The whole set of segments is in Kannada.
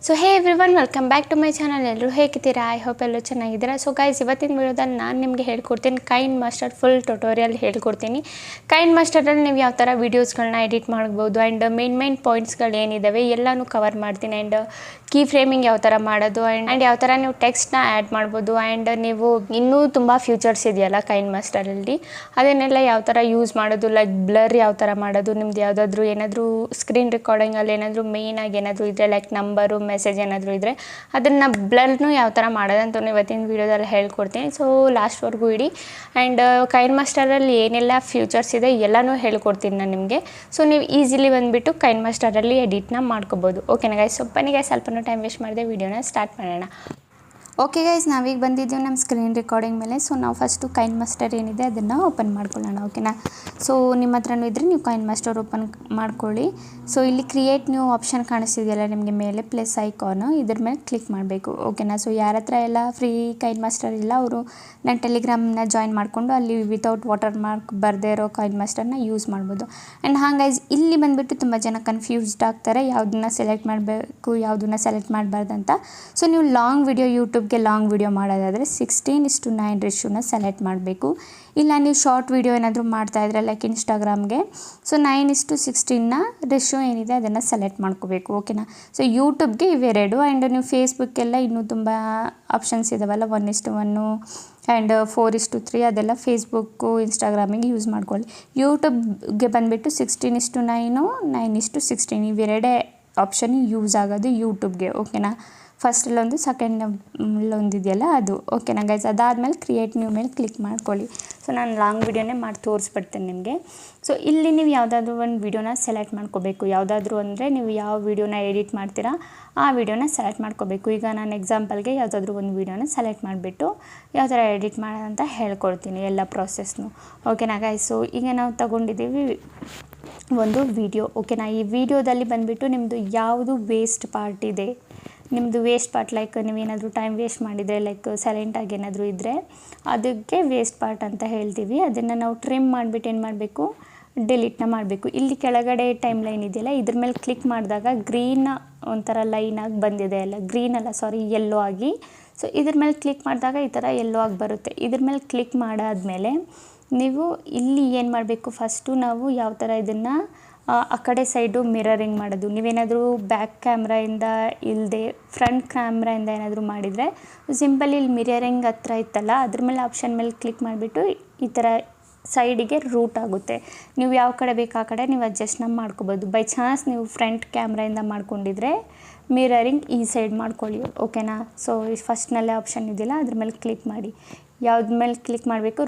So hey everyone welcome back to my channel. ಎಲ್ಲರೂ ಹೇಗಿದ್ದೀರಾ? ಐ ಹೋಪ್ ಎಲ್ಲರೂ ಚೆನ್ನಾಗಿದ್ದೀರಾ. ಸೊ ಗೈಸ್, ಇವತ್ತಿನ ವಿಡಿಯೋದಲ್ಲಿ ನಾನು ನಿಮಗೆ ಹೇಳ್ಕೊಡ್ತೀನಿ ಕೈನ್ ಮಾಸ್ಟರ್ ಫುಲ್ ಟ್ಯುಟೋರಿಯಲ್ ಹೇಳ್ಕೊಡ್ತೀನಿ. ಕೈನ್ ಮಾಸ್ಟರಲ್ಲಿ ನೀವು ಯಾವ ಥರ ವೀಡಿಯೋಸ್ಗಳನ್ನ ಎಡಿಟ್ ಮಾಡ್ಬೋದು ಆ್ಯಂಡ್ ಮೇನ್ ಪಾಯಿಂಟ್ಸ್ಗಳು ಏನಿದ್ದಾವೆ ಎಲ್ಲನೂ ಕವರ್ ಮಾಡ್ತೀನಿ. ಆ್ಯಂಡ್ ಕೀ ಫ್ರೇಮಿಂಗ್ ಯಾವ ಥರ ಮಾಡೋದು ಆ್ಯಂಡ್ ಯಾವ ಥರ ನೀವು ಟೆಕ್ಸ್ಟ್ನ ಆ್ಯಡ್ ಮಾಡ್ಬೋದು ಆ್ಯಂಡ್ ನೀವು ಇನ್ನೂ ತುಂಬ ಫ್ಯೂಚರ್ಸ್ ಇದೆಯಲ್ಲ ಕೈನ್ ಮಾಸ್ಟರಲ್ಲಿ, ಅದನ್ನೆಲ್ಲ ಯಾವ ಥರ ಯೂಸ್ ಮಾಡೋದು, ಲೈಕ್ ಬ್ಲರ್ ಯಾವ ಥರ ಮಾಡೋದು, ನಿಮ್ದು ಯಾವುದಾದ್ರೂ ಏನಾದರೂ ಸ್ಕ್ರೀನ್ ರೆಕಾರ್ಡಿಂಗಲ್ಲಿ ಏನಾದರೂ ಮೇಯ್ನಾಗಿ ಏನಾದರೂ ಇದ್ದರೆ ಲೈಕ್ ನಂಬರು ಮೆಸೇಜ್ ಏನಾದರೂ ಇದ್ದರೆ ಅದನ್ನು ಬ್ಲರ್ನು ಯಾವ ಥರ ಮಾಡೋದಂತ ಇವತ್ತಿನ ವೀಡಿಯೋದಲ್ಲಿ ಹೇಳ್ಕೊಡ್ತೀನಿ. So ಲಾಸ್ಟ್ವರೆಗೂ ED. ಆ್ಯಂಡ್ ಕೈನ್ ಮಾಸ್ಟರಲ್ಲಿ ಏನೆಲ್ಲ ಫ್ಯೂಚರ್ಸ್ ಇದೆ ಎಲ್ಲನೂ ಹೇಳ್ಕೊಡ್ತೀನಿ ನಾನು ನಿಮಗೆ. ಸೊ ನೀವು ಈಸಿಲಿ ಬಂದುಬಿಟ್ಟು ಕೈನ್ ಮಾಸ್ಟರಲ್ಲಿ ಎಡಿಟ್ನ ಮಾಡ್ಕೋಬೋದು. ಓಕೆನಾ ಗೈಸ್? ಸೊ ಬನ್ನಿ ಗೈಸ್, ಸ್ವಲ್ಪ ಟೈಮ್ ವೇಸ್ಟ್ ಮಾಡಿದೆ, ವೀಡಿಯೋನ ಸ್ಟಾರ್ಟ್ ಮಾಡೋಣ. ಓಕೆ ಗೈಸ್, ನಾವೀಗ ಬಂದಿದ್ದೀವಿ ನಮ್ಮ ಸ್ಕ್ರೀನ್ ರೆಕಾರ್ಡಿಂಗ್ ಮೇಲೆ. ಸೊ ನಾವು ಫಸ್ಟು ಕೈನ್ ಮಾಸ್ಟರ್ ಏನಿದೆ ಅದನ್ನು ಓಪನ್ ಮಾಡ್ಕೊಳ್ಳೋಣ. ಓಕೆನಾ? ಸೊ ನಿಮ್ಮ ಹತ್ರನೂ ಇದ್ದರೆ ನೀವು ಕೈನ್ ಮಾಸ್ಟರ್ ಓಪನ್ ಮಾಡ್ಕೊಳ್ಳಿ. ಸೊ ಇಲ್ಲಿ ಕ್ರಿಯೇಟ್ ನ್ಯೂ ಆಪ್ಷನ್ ಕಾಣಿಸ್ತಿದೆಯಲ್ಲ ನಿಮಗೆ ಮೇಲೆ ಪ್ಲಸ್ ಐಕಾನು, ಇದ್ರ ಮೇಲೆ ಕ್ಲಿಕ್ ಮಾಡಬೇಕು. ಓಕೆನಾ? ಸೊ ಯಾರ ಹತ್ರ ಎಲ್ಲ ಫ್ರೀ ಕೈನ್ ಮಾಸ್ಟರ್ ಇಲ್ಲ ಅವರು ನನ್ನ ಟೆಲಿಗ್ರಾಮ್ನ ಜಾಯಿನ್ ಮಾಡಿಕೊಂಡು ಅಲ್ಲಿ ವಿತೌಟ್ ವಾಟರ್ ಮಾರ್ಕ್ ಬರದೇ ಇರೋ ಕೈನ್ ಮಾಸ್ಟರ್ನ ಯೂಸ್ ಮಾಡ್ಬೋದು. ಆ್ಯಂಡ್ ಹಾಗೈಸ್ ಇಲ್ಲಿ ಬಂದುಬಿಟ್ಟು ತುಂಬ ಜನ ಕನ್ಫ್ಯೂಸ್ಡ್ ಆಗ್ತಾರೆ ಯಾವುದನ್ನ ಸೆಲೆಕ್ಟ್ ಮಾಡಬೇಕು ಯಾವುದನ್ನ ಸೆಲೆಕ್ಟ್ ಮಾಡಬಾರ್ದು ಅಂತ. ಸೊ ನೀವು ಲಾಂಗ್ ವಿಡಿಯೋ ಲಾಂಗ್ ವಿಡಿಯೋ ಮಾಡೋದಾದರೆ 16:9 ರೇಷಿಯೋನ ಸೆಲೆಕ್ಟ್ ಮಾಡಬೇಕು. ಇಲ್ಲ ನೀವು ಶಾರ್ಟ್ ವಿಡಿಯೋ ಏನಾದರೂ ಮಾಡ್ತಾಯಿದ್ರೆ ಲೈಕ್ ಇನ್ಸ್ಟಾಗ್ರಾಮ್ಗೆ, ಸೊ 9:16 ರೇಷಿಯೋ ಏನಿದೆ ಅದನ್ನು ಸೆಲೆಕ್ಟ್ ಮಾಡ್ಕೋಬೇಕು. ಓಕೆನಾ? ಸೊ ಯೂಟ್ಯೂಬ್ಗೆ ಇವೆರಡು. ಆ್ಯಂಡ್ ನೀವು ಫೇಸ್ಬುಕ್ಕೆಲ್ಲ ಇನ್ನೂ ತುಂಬ ಆಪ್ಷನ್ಸ್ ಇದ್ದಾವಲ್ಲ 1:1 ಆ್ಯಂಡ್ 4:3 ಅದೆಲ್ಲ ಫೇಸ್ಬುಕ್ಕು ಇನ್ಸ್ಟಾಗ್ರಾಮಿಗೆ ಯೂಸ್ ಮಾಡ್ಕೊಳ್ಳಿ. ಯೂಟ್ಯೂಬ್ಗೆ ಬಂದುಬಿಟ್ಟು 16:9 9:16 ಇವೆರಡೇ ಆಪ್ಷನ್ ಯೂಸ್ ಆಗೋದು ಯೂಟ್ಯೂಬ್ಗೆ. ಓಕೆನಾ? ಫಸ್ಟಲ್ಲೊಂದು ಸೆಕೆಂಡಲ್ಲೊಂದು ಇದೆಯಲ್ಲ ಅದು. ಓಕೆನಾ ಗೈಸ್? ಅದಾದಮೇಲೆ ಕ್ರಿಯೇಟ್ ನ್ಯೂ ಮೇಲೆ ಕ್ಲಿಕ್ ಮಾಡ್ಕೊಳ್ಳಿ. ಸೊ ನಾನು ಲಾಂಗ್ ವಿಡಿಯೋನೇ ಮಾಡಿ ತೋರಿಸ್ಬಿಡ್ತೇನೆ ನಿಮಗೆ. ಸೊ ಇಲ್ಲಿ ನೀವು ಯಾವುದಾದ್ರೂ ಒಂದು ವಿಡಿಯೋನ ಸೆಲೆಕ್ಟ್ ಮಾಡ್ಕೋಬೇಕು. ಯಾವುದಾದ್ರೂ ಅಂದರೆ ನೀವು ಯಾವ ವಿಡಿಯೋನ ಎಡಿಟ್ ಮಾಡ್ತೀರಾ ಆ ವಿಡಿಯೋನ ಸೆಲೆಕ್ಟ್ ಮಾಡ್ಕೋಬೇಕು. ಈಗ ನಾನು ಎಕ್ಸಾಂಪಲ್ಗೆ ಯಾವುದಾದ್ರೂ ಒಂದು ವಿಡಿಯೋನ ಸೆಲೆಕ್ಟ್ ಮಾಡಿಬಿಟ್ಟು ಯಾವ ಥರ ಎಡಿಟ್ ಮಾಡೋದಂತ ಹೇಳ್ಕೊಡ್ತೀನಿ ಎಲ್ಲ ಪ್ರಾಸೆಸ್ನು. ಓಕೆನಾ ಗೈಸ್? ಸೊ ಈಗ ನಾವು ತಗೊಂಡಿದ್ದೀವಿ ಒಂದು ವಿಡಿಯೋ. ಓಕೆನಾ? ಈ ವಿಡಿಯೋದಲ್ಲಿ ಬಂದುಬಿಟ್ಟು ನಿಮ್ಮದು ಯಾವುದು ವೇಸ್ಟ್ ಪಾರ್ಟ್ ಇದೆ, ನಿಮ್ಮದು ವೇಸ್ಟ್ ಪಾರ್ಟ್ ಲೈಕ್ ನೀವೇನಾದರೂ ಟೈಮ್ ವೇಸ್ಟ್ ಮಾಡಿದರೆ ಲೈಕ್ ಸೈಲೆಂಟಾಗಿ ಏನಾದರೂ ಇದ್ದರೆ ಅದಕ್ಕೆ ವೇಸ್ಟ್ ಪಾರ್ಟ್ ಅಂತ ಹೇಳ್ತೀವಿ. ಅದನ್ನು ನಾವು ಟ್ರಿಮ್ ಮಾಡಿಬಿಟ್ಟು ಏನು ಮಾಡಬೇಕು, ಡಿಲೀಟ್ನ ಮಾಡಬೇಕು. ಇಲ್ಲಿ ಕೆಳಗಡೆ ಟೈಮ್ ಲೈನ್ ಇದೆಯಲ್ಲ ಇದ್ರ ಮೇಲೆ ಕ್ಲಿಕ್ ಮಾಡಿದಾಗ ಗ್ರೀನ್ ಒಂಥರ ಲೈನಾಗಿ ಬಂದಿದೆ ಅಲ್ಲ, ಗ್ರೀನ್ ಅಲ್ಲ ಸಾರಿ ಯೆಲ್ಲೋ ಆಗಿ. ಸೊ ಇದ್ರ ಮೇಲೆ ಕ್ಲಿಕ್ ಮಾಡಿದಾಗ ಈ ಥರ ಯೆಲ್ಲೋ ಆಗಿ ಬರುತ್ತೆ. ಇದ್ರ ಮೇಲೆ ಕ್ಲಿಕ್ ಮಾಡಾದಮೇಲೆ ನೀವು ಇಲ್ಲಿ ಏನು ಮಾಡಬೇಕು, ಫಸ್ಟು ನಾವು ಯಾವ ಥರ ಇದನ್ನು ಆ ಕಡೆ ಸೈಡು ಮಿರರಿಂಗ್ ಮಾಡೋದು. ನೀವೇನಾದರೂ ಬ್ಯಾಕ್ ಕ್ಯಾಮ್ರಾಯಿಂದ ಇಲ್ಲದೆ ಫ್ರಂಟ್ ಕ್ಯಾಮ್ರಾಯಿಂದ ಏನಾದರೂ ಮಾಡಿದರೆ ಸಿಂಪಲ್ ಇಲ್ಲಿ ಮಿರರಿಂಗ್ ಹತ್ರ ಇತ್ತಲ್ಲ ಅದ್ರ ಮೇಲೆ ಆಪ್ಷನ್ ಮೇಲೆ ಕ್ಲಿಕ್ ಮಾಡಿಬಿಟ್ಟು ಈ ಥರ ಸೈಡಿಗೆ ರೂಟ್ ಆಗುತ್ತೆ. ನೀವು ಯಾವ ಕಡೆ ಬೇಕು ಆ ಕಡೆ ನೀವು ಅಡ್ಜಸ್ಟ್ನ ಮಾಡ್ಕೋಬೋದು. ಬೈ ಚಾನ್ಸ್ ನೀವು ಫ್ರಂಟ್ ಕ್ಯಾಮ್ರಾಯಿಂದ ಮಾಡ್ಕೊಂಡಿದ್ರೆ ಮಿರರಿಂಗ್ ಈ ಸೈಡ್ ಮಾಡ್ಕೊಳ್ಳಿ. ಓಕೆನಾ? ಸೊ ಫಸ್ಟ್ನಲ್ಲೇ ಆಪ್ಷನ್ ಇದೆಯಲ್ಲ ಅದ್ರ ಮೇಲೆ ಕ್ಲಿಕ್ ಮಾಡಿ. ಯಾವ್ದು ಮೇಲೆ ಕ್ಲಿಕ್ ಮಾಡಬೇಕು,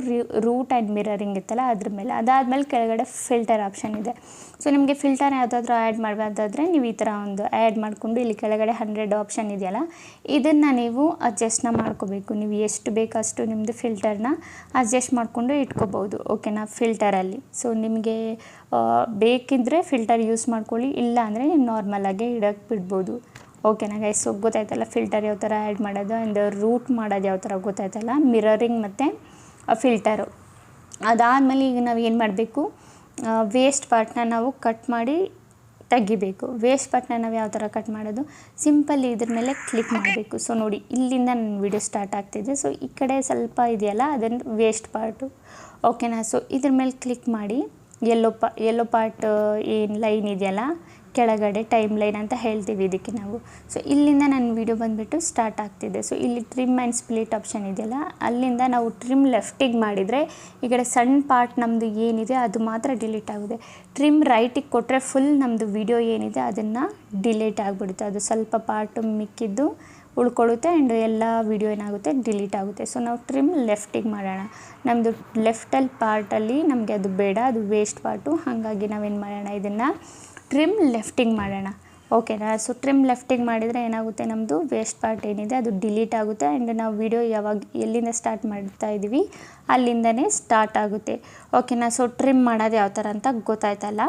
ರೂಟ್ ಆ್ಯಂಡ್ ಮಿರರಿಂಗ್ ಇತ್ತಲ್ಲ ಅದ್ರ ಮೇಲೆ. ಅದಾದಮೇಲೆ ಕೆಳಗಡೆ ಫಿಲ್ಟರ್ ಆಪ್ಷನ್ ಇದೆ. ಸೊ ನಿಮಗೆ ಫಿಲ್ಟರ್ ಯಾವುದಾದ್ರೂ ಆ್ಯಡ್ ಮಾಡಬಾರ್ದಾದ್ರೆ ನೀವು ಈ ಥರ ಒಂದು ಆ್ಯಡ್ ಮಾಡಿಕೊಂಡು ಇಲ್ಲಿ ಕೆಳಗಡೆ 100 ಆಪ್ಷನ್ ಇದೆಯಲ್ಲ ಇದನ್ನು ನೀವು ಅಡ್ಜಸ್ಟ್ನ ಮಾಡ್ಕೋಬೇಕು. ನೀವು ಎಷ್ಟು ಬೇಕಷ್ಟು ನಿಮ್ಮದು ಫಿಲ್ಟರ್ನ ಅಡ್ಜಸ್ಟ್ ಮಾಡಿಕೊಂಡು ಇಟ್ಕೋಬೋದು. ಓಕೆನಾ? ಫಿಲ್ಟರಲ್ಲಿ ಸೊ ನಿಮಗೆ ಬೇಕಿದ್ದರೆ ಫಿಲ್ಟರ್ ಯೂಸ್ ಮಾಡ್ಕೊಳ್ಳಿ, ಇಲ್ಲ ಅಂದರೆ ನೀವು ನಾರ್ಮಲಾಗೆ ಇಡೋಕ್ಕೆ ಬಿಡ್ಬೋದು. ಓಕೆನಾ ಗೈಸ್? ಸೊ ಗೊತ್ತಾಯ್ತಲ್ಲ ಫಿಲ್ಟರ್ ಯಾವ ಥರ ಆ್ಯಡ್ ಮಾಡೋದು ಆ್ಯಂಡ್ ರೂಟ್ ಮಾಡೋದು ಯಾವ ಥರ ಗೊತ್ತಾಯ್ತಲ್ಲ, ಮಿರರಿಂಗ್ ಮತ್ತು ಫಿಲ್ಟರು. ಅದಾದಮೇಲೆ ಈಗ ನಾವು ಏನು ಮಾಡಬೇಕು, ವೇಸ್ಟ್ ಪಾರ್ಟ್ನ ನಾವು ಕಟ್ ಮಾಡಿ ತೆಗಿಬೇಕು. ವೇಸ್ಟ್ ಪಾರ್ಟ್ನ ನಾವು ಯಾವ ಥರ ಕಟ್ ಮಾಡೋದು, ಸಿಂಪಲ್ ಇದ್ರ ಮೇಲೆ ಕ್ಲಿಕ್ ಮಾಡಬೇಕು. ಸೊ ನೋಡಿ ಇಲ್ಲಿಂದ ನನ್ನ ವಿಡಿಯೋ ಸ್ಟಾರ್ಟ್ ಆಗ್ತಿದೆ. ಸೊ ಈ ಕಡೆ ಸ್ವಲ್ಪ ಇದೆಯಲ್ಲ ಅದನ್ನು ವೇಸ್ಟ್ ಪಾರ್ಟು. ಓಕೆನಾ? ಸೊ ಇದ್ರ ಮೇಲೆ ಕ್ಲಿಕ್ ಮಾಡಿ ಯೆಲ್ಲೋ ಪಾರ್ಟ್ ಏನು ಲೈನ್ ಇದೆಯಲ್ಲ ಕೆಳಗಡೆ ಟೈಮ್ ಲೈನ್ ಅಂತ ಹೇಳ್ತೀವಿ ಇದಕ್ಕೆ ನಾವು. ಸೊ ಇಲ್ಲಿಂದ ನನ್ನ ವಿಡಿಯೋ ಬಂದುಬಿಟ್ಟು ಸ್ಟಾರ್ಟ್ ಆಗ್ತಿದೆ. ಸೊ ಇಲ್ಲಿ ಟ್ರಿಮ್ ಆ್ಯಂಡ್ ಸ್ಪ್ಲಿಟ್ ಆಪ್ಷನ್ ಇದೆಯಲ್ಲ ಅಲ್ಲಿಂದ ನಾವು ಟ್ರಿಮ್ ಲೆಫ್ಟಿಗೆ ಮಾಡಿದರೆ ಈ ಕಡೆ ಸಣ್ಣ ಪಾರ್ಟ್ ನಮ್ಮದು ಏನಿದೆ ಅದು ಮಾತ್ರ ಡಿಲೀಟ್ ಆಗುತ್ತೆ. ಟ್ರಿಮ್ ರೈಟಿಗೆ ಕೊಟ್ಟರೆ ಫುಲ್ ನಮ್ಮದು ವಿಡಿಯೋ ಏನಿದೆ ಅದನ್ನು ಡಿಲೀಟ್ ಆಗಿಬಿಡುತ್ತೆ. ಅದು ಸ್ವಲ್ಪ ಪಾರ್ಟು ಮಿಕ್ಕಿದ್ದು ಉಳ್ಕೊಳ್ಳುತ್ತೆ ಆ್ಯಂಡ್ ಎಲ್ಲ ವಿಡಿಯೋ ಏನಾಗುತ್ತೆ ಡಿಲೀಟ್ ಆಗುತ್ತೆ. ಸೊ ನಾವು ಟ್ರಿಮ್ ಲೆಫ್ಟಿಗೆ ಮಾಡೋಣ. ನಮ್ಮದು ಲೆಫ್ಟಲ್ಲಿ ಪಾರ್ಟಲ್ಲಿ ನಮಗೆ ಅದು ಬೇಡ, ಅದು ವೇಸ್ಟ್ ಪಾರ್ಟು. ಹಾಗಾಗಿ ನಾವೇನು ಮಾಡೋಣ, ಇದನ್ನು ಟ್ರಿಮ್ ಲೆಫ್ಟಿಗೆ ಮಾಡೋಣ. ಓಕೆನಾ? ಸೊ ಟ್ರಿಮ್ ಲೆಫ್ಟಿಗೆ ಮಾಡಿದರೆ ಏನಾಗುತ್ತೆ, ನಮ್ಮದು ವೇಸ್ಟ್ ಪಾರ್ಟ್ ಏನಿದೆ ಅದು ಡಿಲೀಟ್ ಆಗುತ್ತೆ ಆ್ಯಂಡ್ ನಾವು ವಿಡಿಯೋ ಯಾವಾಗ ಎಲ್ಲಿಂದ ಸ್ಟಾರ್ಟ್ ಮಾಡ್ತಾ ಇದ್ದೀವಿ ಅಲ್ಲಿಂದನೇ ಸ್ಟಾರ್ಟ್ ಆಗುತ್ತೆ. ಓಕೆನಾ? ಸೊ ಟ್ರಿಮ್ ಮಾಡೋದು ಯಾವ ಥರ ಅಂತ ಗೊತ್ತಾಯ್ತಲ್ಲ.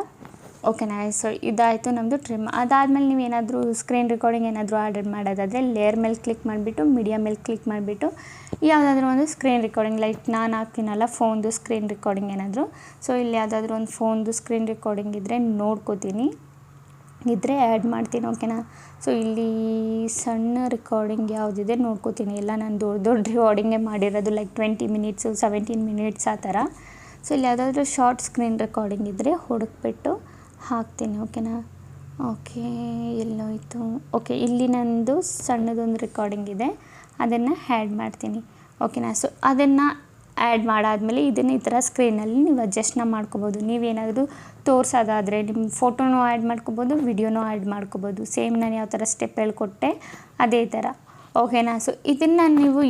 ಓಕೆನಾ? ಸೊ ಇದಾಯಿತು ನಮ್ಮದು ಟ್ರಿಮ್. ಅದಾದಮೇಲೆ ನೀವು ಏನಾದರೂ ಸ್ಕ್ರೀನ್ ರೆಕಾರ್ಡಿಂಗ್ ಏನಾದರೂ ಆರ್ಡರ್ ಮಾಡೋದಾದರೆ ಲೇಯರ್ ಮೇಲೆ ಕ್ಲಿಕ್ ಮಾಡಿಬಿಟ್ಟು ಮೀಡಿಯಾ ಮೇಲೆ ಕ್ಲಿಕ್ ಮಾಡಿಬಿಟ್ಟು ಯಾವುದಾದ್ರೂ ಒಂದು ಸ್ಕ್ರೀನ್ ರೆಕಾರ್ಡಿಂಗ್ ಲೈಕ್ ನಾನು ಹಾಕ್ತೀನಲ್ಲ ಫೋನ್ದು ಸ್ಕ್ರೀನ್ ರೆಕಾರ್ಡಿಂಗ್ ಏನಾದರೂ. ಸೊ ಇಲ್ಲಿ ಯಾವುದಾದ್ರೂ ಒಂದು ಫೋನ್ದು ಸ್ಕ್ರೀನ್ ರೆಕಾರ್ಡಿಂಗ್ ಇದ್ದರೆ ನೋಡ್ಕೋತೀನಿ. ಇದ್ದರೆ ಆ್ಯಡ್ ಮಾಡ್ತೀನಿ ಓಕೆನಾ. ಸೊ ಇಲ್ಲಿ ಸಣ್ಣ ರೆಕಾರ್ಡಿಂಗ್ ಯಾವುದಿದೆ ನೋಡ್ಕೋತೀನಿ. ಎಲ್ಲ ನಾನು ದೊಡ್ಡ ರೆಕಾರ್ಡಿಂಗೇ ಮಾಡಿರೋದು, ಲೈಕ್ 20 ಮಿನಿಟ್ಸು 17 ಮಿನಿಟ್ಸ್ ಆ ಥರ. ಸೊ ಇಲ್ಲಿ ಯಾವುದಾದ್ರೂ ಶಾರ್ಟ್ ಸ್ಕ್ರೀನ್ ರೆಕಾರ್ಡಿಂಗ್ ಇದ್ದರೆ ಹುಡುಕ್ಬಿಟ್ಟು ಹಾಕ್ತೀನಿ ಓಕೆನಾ. ಓಕೆ ಎಲ್ಲೋಯ್ತು. ಓಕೆ ಇಲ್ಲಿ ನಂದು ಸಣ್ಣದೊಂದು ರೆಕಾರ್ಡಿಂಗ್ ಇದೆ, ಅದನ್ನು ಆ್ಯಡ್ ಮಾಡ್ತೀನಿ ಓಕೆನಾ. ಸೊ ಅದನ್ನು ಆ್ಯಡ್ ಮಾಡಾದಮೇಲೆ ಇದನ್ನು ಈ ಥರ ಸ್ಕ್ರೀನಲ್ಲಿ ನೀವು ಅಡ್ಜಸ್ಟ್ನ ಮಾಡ್ಕೋಬೋದು. ನೀವೇನಾದರೂ ತೋರಿಸೋದಾದರೆ ನಿಮ್ಮ ಫೋಟೋನೂ ಆ್ಯಡ್ ಮಾಡ್ಕೋಬೋದು, ವಿಡಿಯೋನೂ ಆ್ಯಡ್ ಮಾಡ್ಕೋಬೋದು. ಸೇಮ್ ನಾನು ಯಾವ ಥರ ಸ್ಟೆಪ್ ಹೇಳ್ಕೊಟ್ಟೆ ಅದೇ ಥರ ಓಕೆನಾ. ಸೊ ಇದನ್ನು ನೀವು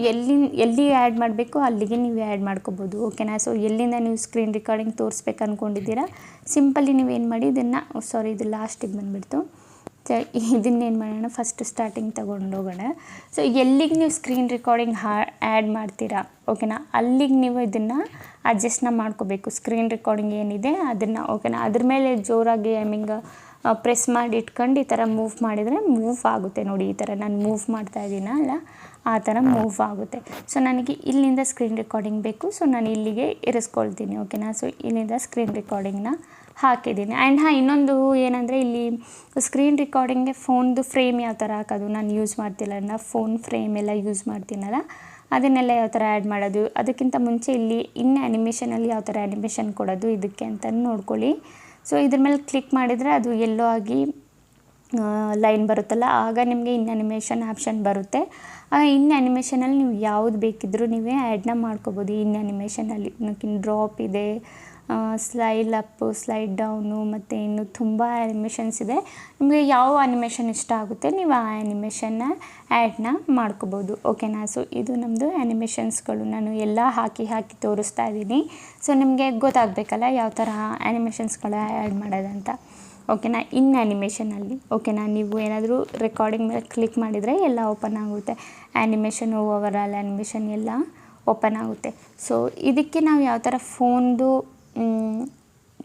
ಎಲ್ಲಿ ಆ್ಯಡ್ ಮಾಡಬೇಕು ಅಲ್ಲಿಗೆ ನೀವು ಆ್ಯಡ್ ಮಾಡ್ಕೋಬೋದು ಓಕೆನಾ. ಸೊ ಎಲ್ಲಿಂದ ನೀವು ಸ್ಕ್ರೀನ್ ರೆಕಾರ್ಡಿಂಗ್ ತೋರಿಸ್ಬೇಕು ಅಂದ್ಕೊಂಡಿದ್ದೀರಾ, ಸಿಂಪಲಿ ನೀವೇನು ಮಾಡಿ ಇದನ್ನು ಇದು ಲಾಸ್ಟಿಗೆ ಬಂದುಬಿಡ್ತು. ಇದನ್ನೇನು ಮಾಡೋಣ, ಫಸ್ಟ್ ಸ್ಟಾರ್ಟಿಂಗ್ ತೊಗೊಂಡೋಗೋಣ. ಸೊ ಎಲ್ಲಿಗೆ ನೀವು ಸ್ಕ್ರೀನ್ ರೆಕಾರ್ಡಿಂಗ್ ಆ್ಯಡ್ ಮಾಡ್ತೀರಾ ಓಕೆನಾ, ಅಲ್ಲಿಗೆ ನೀವು ಇದನ್ನು ಅಡ್ಜಸ್ಟ್ನ ಮಾಡ್ಕೋಬೇಕು. ಸ್ಕ್ರೀನ್ ರೆಕಾರ್ಡಿಂಗ್ ಏನಿದೆ ಅದನ್ನು ಓಕೆನಾ, ಅದ್ರ ಮೇಲೆ ಜೋರಾಗಿ ಪ್ರೆಸ್ ಮಾಡಿ ಇಟ್ಕೊಂಡು ಈ ಥರ ಮೂವ್ ಮಾಡಿದರೆ ಮೂವ್ ಆಗುತ್ತೆ ನೋಡಿ. ಈ ಥರ ನಾನು ಮೂವ್ ಮಾಡ್ತಾ ಇದ್ದೀನಲ್ಲ ಆ ಥರ ಮೂವ್ ಆಗುತ್ತೆ. ಸೊ ನನಗೆ ಇಲ್ಲಿಂದ ಸ್ಕ್ರೀನ್ ರೆಕಾರ್ಡಿಂಗ್ ಬೇಕು, ಸೊ ನಾನು ಇಲ್ಲಿಗೆ ಇರಿಸ್ಕೊಳ್ತೀನಿ ಓಕೆನಾ. ಸೊ ಇಲ್ಲಿಂದ ಸ್ಕ್ರೀನ್ ರೆಕಾರ್ಡಿಂಗ್ನ ಹಾಕಿದ್ದೀನಿ. ಆ್ಯಂಡ್ ಇನ್ನೊಂದು ಏನಂದರೆ ಇಲ್ಲಿ ಸ್ಕ್ರೀನ್ ರೆಕಾರ್ಡಿಂಗ್ಗೆ ಫೋನ್ದು ಫ್ರೇಮ್ ಯಾವ ಥರ ಹಾಕೋದು ನಾನು ಯೂಸ್ ಮಾಡ್ತಿಲ್ಲ, ನಾನು ಫೋನ್ ಫ್ರೇಮ್ ಎಲ್ಲ ಯೂಸ್ ಮಾಡ್ತೀನಲ್ಲ ಅದನ್ನೆಲ್ಲ ಯಾವ ಥರ ಆ್ಯಡ್ ಮಾಡೋದು, ಅದಕ್ಕಿಂತ ಮುಂಚೆ ಇಲ್ಲಿ ಆ್ಯನಿಮೇಷನಲ್ಲಿ ಯಾವ ಥರ ಆ್ಯನಿಮೇಷನ್ ಕೊಡೋದು ಇದಕ್ಕೆ ಅಂತ ನೋಡ್ಕೊಳ್ಳಿ. ಸೊ ಇದ್ರ ಮೇಲೆ ಕ್ಲಿಕ್ ಮಾಡಿದರೆ ಅದು ಎಲ್ಲೋ ಆಗಿ ಲೈನ್ ಬರುತ್ತಲ್ಲ, ಆಗ ನಿಮಗೆ ಆ್ಯನಿಮೇಷನ್ ಆಪ್ಷನ್ ಬರುತ್ತೆ. ಆ ಆ್ಯನಿಮೇಷನಲ್ಲಿ ನೀವು ಯಾವುದು ಬೇಕಿದ್ದರೂ ನೀವೇ ಆ್ಯಡ್ನ ಮಾಡ್ಕೋಬೋದು. ಆ್ಯನಿಮೇಷನಲ್ಲಿ ಡ್ರಾಪ್ ಇದೆ, ಸ್ಲೈಡ್ ಅಪ್ಪು, ಸ್ಲೈಡ್ ಡೌನು, ಮತ್ತು ಇನ್ನು ತುಂಬ ಆ್ಯನಿಮೇಷನ್ಸ್ ಇದೆ. ನಿಮಗೆ ಯಾವ ಆ್ಯನಿಮೇಷನ್ ಇಷ್ಟ ಆಗುತ್ತೆ ನೀವು ಆ ಆ್ಯನಿಮೇಷನ್ನ ಆ್ಯಡ್ನ ಮಾಡ್ಕೋಬೋದು ಓಕೆನಾ. ಸೊ ಇದು ನಮ್ಮದು ಆ್ಯನಿಮೇಷನ್ಸ್ಗಳು ನಾನು ಎಲ್ಲ ಹಾಕಿ ತೋರಿಸ್ತಾ ಇದ್ದೀನಿ. ಸೊ ನಿಮಗೆ ಗೊತ್ತಾಗಬೇಕಲ್ಲ ಯಾವ ಥರ ಆ್ಯನಿಮೇಷನ್ಸ್ಗಳ ಆ್ಯಡ್ ಮಾಡೋದಂತ ಓಕೆನಾ. ಆ್ಯನಿಮೇಷನಲ್ಲಿ ಓಕೆನಾ, ನೀವು ಏನಾದರೂ ರೆಕಾರ್ಡಿಂಗ್ ಮೇಲೆ ಕ್ಲಿಕ್ ಮಾಡಿದರೆ ಎಲ್ಲ ಓಪನ್ ಆಗುತ್ತೆ. ಆ್ಯನಿಮೇಷನ್ ಓವರಾಲ್ ಆ್ಯನಿಮೇಷನ್ ಎಲ್ಲ ಓಪನ್ ಆಗುತ್ತೆ. ಸೊ ಇದಕ್ಕೆ ನಾವು ಯಾವ ಥರ ಫೋನ್ದು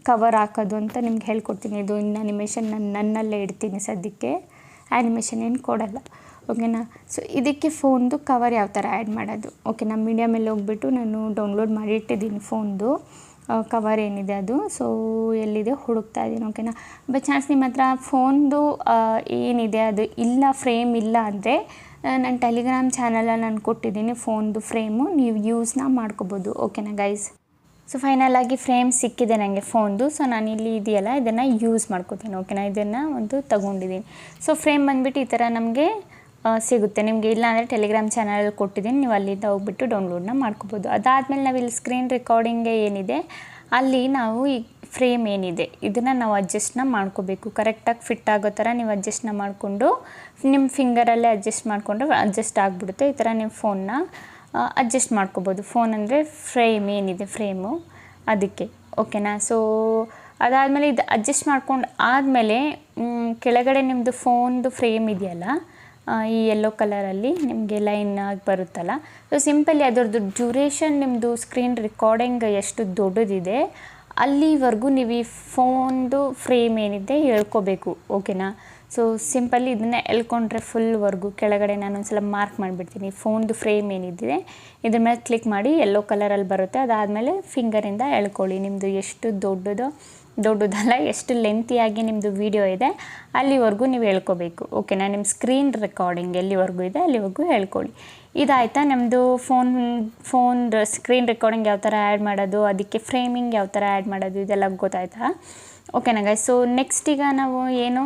ಕವರ್ ಹಾಕೋದು ಅಂತ ನಿಮ್ಗೆ ಹೇಳ್ಕೊಡ್ತೀನಿ. ಇದು ಆ್ಯನಿಮೇಷನ್ ನನ್ನಲ್ಲೇ ಇಡ್ತೀನಿ ಸದ್ಯಕ್ಕೆ, ಆ್ಯನಿಮೇಷನ್ ಏನು ಕೊಡಲ್ಲ ಓಕೆನಾ. ಸೊ ಇದಕ್ಕೆ ಫೋನ್ದು ಕವರ್ ಯಾವ ಥರ ಆ್ಯಡ್ ಮಾಡೋದು ಓಕೆನಾ. ಮೀಡಿಯಾಮೇಲೆ ಹೋಗ್ಬಿಟ್ಟು ನಾನು ಡೌನ್ಲೋಡ್ ಮಾಡಿ ಇಟ್ಟಿದ್ದೀನಿ ಫೋನ್ದು ಕವರ್ ಏನಿದೆ ಅದು. ಸೊ ಎಲ್ಲಿದೆ ಹುಡುಕ್ತಾ ಇದ್ದೀನಿ ಓಕೆನಾ. ಬೈ ಚಾನ್ಸ್ ನಿಮ್ಮ ಹತ್ರ ಫೋನ್ದು ಏನಿದೆ ಅದು ಇಲ್ಲ, ಫ್ರೇಮ್ ಇಲ್ಲ ಅಂದರೆ ನನ್ನ ಟೆಲಿಗ್ರಾಮ್ ಚಾನಲಲ್ಲಿ ನಾನು ಕೊಟ್ಟಿದ್ದೀನಿ ಫೋನ್ದು ಫ್ರೇಮು, ನೀವು ಯೂಸ್ನ ಮಾಡ್ಕೋಬೋದು ಓಕೆನಾ ಗೈಸ್. ಸೊ ಫೈನಲಾಗಿ ಫ್ರೇಮ್ ಸಿಕ್ಕಿದೆ ನನಗೆ ಫೋನ್ದು. ಸೊ ನಾನು ಇಲ್ಲಿ ಇದೆಯಲ್ಲ ಇದನ್ನು ಯೂಸ್ ಮಾಡ್ಕೋತೀನಿ ಓಕೆನಾ. ಇದನ್ನು ಒಂದು ತೊಗೊಂಡಿದ್ದೀನಿ. ಸೊ ಫ್ರೇಮ್ ಬಂದುಬಿಟ್ಟು ಈ ಥರ ನಮಗೆ ಸಿಗುತ್ತೆ. ನಿಮಗೆ ಇಲ್ಲ ಅಂದರೆ ಟೆಲಿಗ್ರಾಮ್ ಚಾನಲಲ್ಲಿ ಕೊಟ್ಟಿದ್ದೀನಿ, ನೀವು ಅಲ್ಲಿಂದ ಹೋಗ್ಬಿಟ್ಟು ಡೌನ್ಲೋಡ್ನ ಮಾಡ್ಕೋಬೋದು. ಅದಾದಮೇಲೆ ನಾವಿಲ್ಲಿ ಸ್ಕ್ರೀನ್ ರೆಕಾರ್ಡಿಂಗ್ಗೆ ಏನಿದೆ ಅಲ್ಲಿ ನಾವು ಈ ಫ್ರೇಮ್ ಏನಿದೆ ಇದನ್ನು ನಾವು ಅಡ್ಜಸ್ಟ್ನ ಮಾಡ್ಕೋಬೇಕು. ಕರೆಕ್ಟಾಗಿ ಫಿಟ್ ಆಗೋ ಥರ ನೀವು ಅಡ್ಜಸ್ಟ್ನ ಮಾಡಿಕೊಂಡು ನಿಮ್ಮ ಫಿಂಗರಲ್ಲೇ ಅಡ್ಜಸ್ಟ್ ಮಾಡಿಕೊಂಡ್ರೆ ಅಡ್ಜಸ್ಟ್ ಆಗಿಬಿಡುತ್ತೆ. ಈ ಥರ ನೀವು ಫೋನ್ನ ಅಡ್ಜಸ್ಟ್ ಮಾಡ್ಕೋಬೋದು. ಫೋನ್ ಅಂದರೆ ಫ್ರೇಮ್ ಏನಿದೆ ಫ್ರೇಮು ಅದಕ್ಕೆ ಓಕೆನಾ. ಸೊ ಅದಾದಮೇಲೆ ಇದು ಅಡ್ಜಸ್ಟ್ ಮಾಡ್ಕೊಂಡು ಆದಮೇಲೆ ಕೆಳಗಡೆ ನಿಮ್ಮದು ಫೋನ್ದು ಫ್ರೇಮ್ ಇದೆಯಲ್ಲ ಈ ಯೆಲ್ಲೋ ಕಲರಲ್ಲಿ ನಿಮಗೆ ಲೈನ್ ಆಗಿ ಬರುತ್ತಲ್ಲ, ಸೊ ಸಿಂಪಲಿ ಅದರದ್ದು ಡ್ಯೂರೇಷನ್ ನಿಮ್ಮದು ಸ್ಕ್ರೀನ್ ರೆಕಾರ್ಡಿಂಗ್ ಎಷ್ಟು ದೊಡ್ಡದಿದೆ ಅಲ್ಲಿವರೆಗೂ ನೀವು ಈ ಫೋನ್ದು ಫ್ರೇಮ್ ಏನಿದೆ ಹೇಳ್ಕೋಬೇಕು ಓಕೆನಾ. ಸೊ ಸಿಂಪಲಿ ಇದನ್ನು ಎಳ್ಕೊಂಡ್ರೆ ಫುಲ್ವರೆಗೂ ಕೆಳಗಡೆ ನಾನು ಒಂದ್ಸಲ ಮಾರ್ಕ್ ಮಾಡಿಬಿಡ್ತೀನಿ. ಫೋನ್ದು ಫ್ರೇಮ್ ಏನಿದೆ ಇದ್ರ ಮೇಲೆ ಕ್ಲಿಕ್ ಮಾಡಿ ಯೆಲ್ಲೋ ಕಲರಲ್ಲಿ ಬರುತ್ತೆ. ಅದಾದಮೇಲೆ ಫಿಂಗರಿಂದ ಎಳ್ಕೊಳ್ಳಿ. ನಿಮ್ಮದು ಎಷ್ಟು ದೊಡ್ಡದಲ್ಲ ಎಷ್ಟು ಲೆಂತಿಯಾಗಿ ನಿಮ್ಮದು ವೀಡಿಯೋ ಇದೆ ಅಲ್ಲಿವರೆಗೂ ನೀವು ಹೇಳ್ಕೋಬೇಕು ಓಕೆನಾ. ನಿಮ್ಮ ಸ್ಕ್ರೀನ್ ರೆಕಾರ್ಡಿಂಗ್ ಎಲ್ಲಿವರೆಗೂ ಇದೆ ಅಲ್ಲಿವರೆಗೂ ಹೇಳ್ಕೊಳ್ಳಿ. ಇದಾಯಿತಾ ನಮ್ಮದು ಫೋನ್ ಸ್ಕ್ರೀನ್ ರೆಕಾರ್ಡಿಂಗ್ ಯಾವ ಥರ ಆ್ಯಡ್ ಮಾಡೋದು, ಅದಕ್ಕೆ ಫ್ರೇಮಿಂಗ್ ಯಾವ ಥರ ಆ್ಯಡ್ ಮಾಡೋದು ಇದೆಲ್ಲ ಗೊತ್ತಾಯ್ತಾ ಓಕೆನಾ ಗೈಸ್. ಸೊ ನೆಕ್ಸ್ಟ್ ಈಗ ನಾವು ಏನು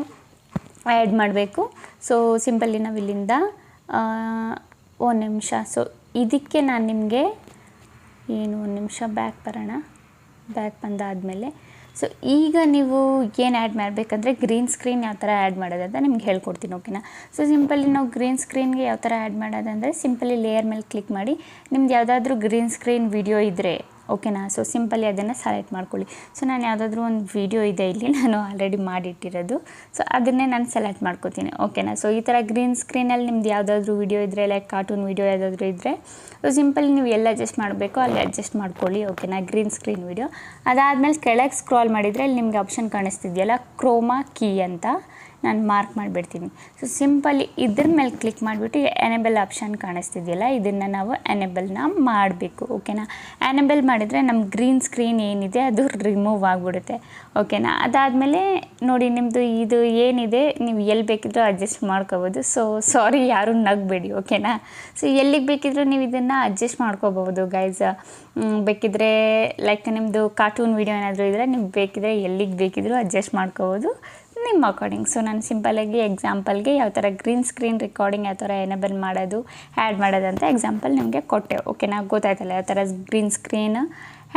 ಆ್ಯಡ್ ಮಾಡಬೇಕು. ಸೊ ಸಿಂಪಲ್ಲಿ ನಾವು ಇಲ್ಲಿಂದ ಒಂದು ನಿಮಿಷ. ಸೊ ಇದಕ್ಕೆ ನಾನು ನಿಮಗೆ ಒಂದು ನಿಮಿಷ ಬ್ಯಾಕ್ ಬರೋಣ. ಬ್ಯಾಕ್ ಬಂದಾದಮೇಲೆ ಸೊ ಈಗ ನೀವು ಏನು ಆ್ಯಡ್ ಮಾಡಬೇಕಂದ್ರೆ ಗ್ರೀನ್ ಸ್ಕ್ರೀನ್ ಯಾವ ಥರ ಆ್ಯಡ್ ಮಾಡೋದಂತ ನಿಮ್ಗೆ ಹೇಳ್ಕೊಡ್ತೀನಿ ಓಕೆನಾ. ಸೊ ಸಿಂಪಲಿ ನಾವು ಗ್ರೀನ್ ಸ್ಕ್ರೀನ್ಗೆ ಯಾವ ಥರ ಆ್ಯಡ್ ಮಾಡೋದಂದರೆ ಸಿಂಪಲಿ ಲೇಯರ್ ಮೇಲೆ ಕ್ಲಿಕ್ ಮಾಡಿ ನಿಮ್ದು ಯಾವುದಾದ್ರೂ ಗ್ರೀನ್ ಸ್ಕ್ರೀನ್ ವಿಡಿಯೋ ಇದ್ದರೆ ಓಕೆನಾ. ಸೊ ಸಿಂಪಲಿ ಅದನ್ನು ಸೆಲೆಕ್ಟ್ ಮಾಡ್ಕೊಳ್ಳಿ. ಸೊ ನಾನು ಯಾವುದಾದ್ರೂ ಒಂದು ವಿಡಿಯೋ ಇದೆ ಇಲ್ಲಿ ನಾನು ಆಲ್ರೆಡಿ ಮಾಡಿಟ್ಟಿರೋದು, ಸೊ ಅದನ್ನೇ ನಾನು ಸೆಲೆಕ್ಟ್ ಮಾಡ್ಕೋತೀನಿ ಓಕೆನಾ. ಸೊ ಈ ಥರ ಗ್ರೀನ್ ಸ್ಕ್ರೀನಲ್ಲಿ ನಿಮ್ದು ಯಾವುದಾದ್ರೂ ವಿಡಿಯೋ ಇದ್ದರೆ ಲೈಕ್ ಕಾರ್ಟೂನ್ ವಿಡಿಯೋ ಯಾವುದಾದ್ರೂ ಇದ್ದರೆ ಸೊ ಸಿಂಪಲಿ ನೀವು ಎಲ್ಲ ಅಡ್ಜಸ್ಟ್ ಮಾಡಬೇಕು ಅಲ್ಲಿ ಅಡ್ಜಸ್ಟ್ ಮಾಡ್ಕೊಳ್ಳಿ ಓಕೆನಾ. ಗ್ರೀನ್ ಸ್ಕ್ರೀನ್ ವಿಡಿಯೋ ಅದಾದಮೇಲೆ ಕೆಳಗೆ ಸ್ಕ್ರಾಲ್ ಮಾಡಿದರೆ ಇಲ್ಲಿ ನಿಮಗೆ ಆಪ್ಷನ್ ಕಾಣಿಸ್ತಿದೆಯಲ್ಲ ಕ್ರೋಮಾ ಕೀ ಅಂತ, ನಾನು ಮಾರ್ಕ್ ಮಾಡಿಬಿಡ್ತೀನಿ. ಸೊ ಸಿಂಪಲಿ ಇದ್ರ ಮೇಲೆ ಕ್ಲಿಕ್ ಮಾಡಿಬಿಟ್ಟು ಎನೇಬಲ್ ಆಪ್ಷನ್ ಕಾಣಿಸ್ತಿದೆಯಲ್ಲ, ಇದನ್ನು ನಾವು ಎನೇಬಲ್ನ ಮಾಡಬೇಕು. ಓಕೆನಾ. ಎನೇಬಲ್ ಮಾಡಿದರೆ ನಮ್ಮ ಗ್ರೀನ್ ಸ್ಕ್ರೀನ್ ಏನಿದೆ ಅದು ರಿಮೂವ್ ಆಗಿಬಿಡುತ್ತೆ. ಓಕೆನಾ. ಅದಾದಮೇಲೆ ನೋಡಿ ನಿಮ್ಮದು ಇದು ಏನಿದೆ ನೀವು ಎಲ್ಲಿ ಬೇಕಿದ್ರೂ ಅಡ್ಜಸ್ಟ್ ಮಾಡ್ಕೋಬೋದು. ಸೊ ಸಾರಿ, ಯಾರೂ ನಗಬೇಡಿ. ಓಕೆನಾ. ಸೊ ಎಲ್ಲಿಗೆ ಬೇಕಿದ್ರೂ ನೀವು ಇದನ್ನು ಅಡ್ಜಸ್ಟ್ ಮಾಡ್ಕೋಬೋದು ಗೈಸ್. ಬೇಕಿದ್ರೆ ಲೈಕ್ ನಿಮ್ಮದು ಕಾರ್ಟೂನ್ ವೀಡಿಯೋ ಏನಾದರೂ ಇದ್ದರೆ ನೀವು ಬೇಕಿದ್ರೆ ಎಲ್ಲಿಗೆ ಬೇಕಿದ್ರೂ ಅಡ್ಜಸ್ಟ್ ಮಾಡ್ಕೋಬೋದು ನಿಮ್ಮ ಅಕಾರ್ಡಿಂಗ್. ಸೊ ನಾನು ಸಿಂಪಲಾಗಿ ಎಕ್ಸಾಂಪಲ್ಗೆ ಯಾವ ಥರ ಗ್ರೀನ್ ಸ್ಕ್ರೀನ್ ರೆಕಾರ್ಡಿಂಗ್ ಯಾವ ಥರ ಎನೇಬಲ್ ಮಾಡೋದು, ಆ್ಯಡ್ ಮಾಡೋದಂತ ಎಕ್ಸಾಂಪಲ್ ನಿಮಗೆ ಕೊಟ್ಟೆ. ಓಕೆನಾ. ಗೊತ್ತಾಯ್ತಲ್ಲ ಯಾವ ಥರ ಗ್ರೀನ್ ಸ್ಕ್ರೀನ್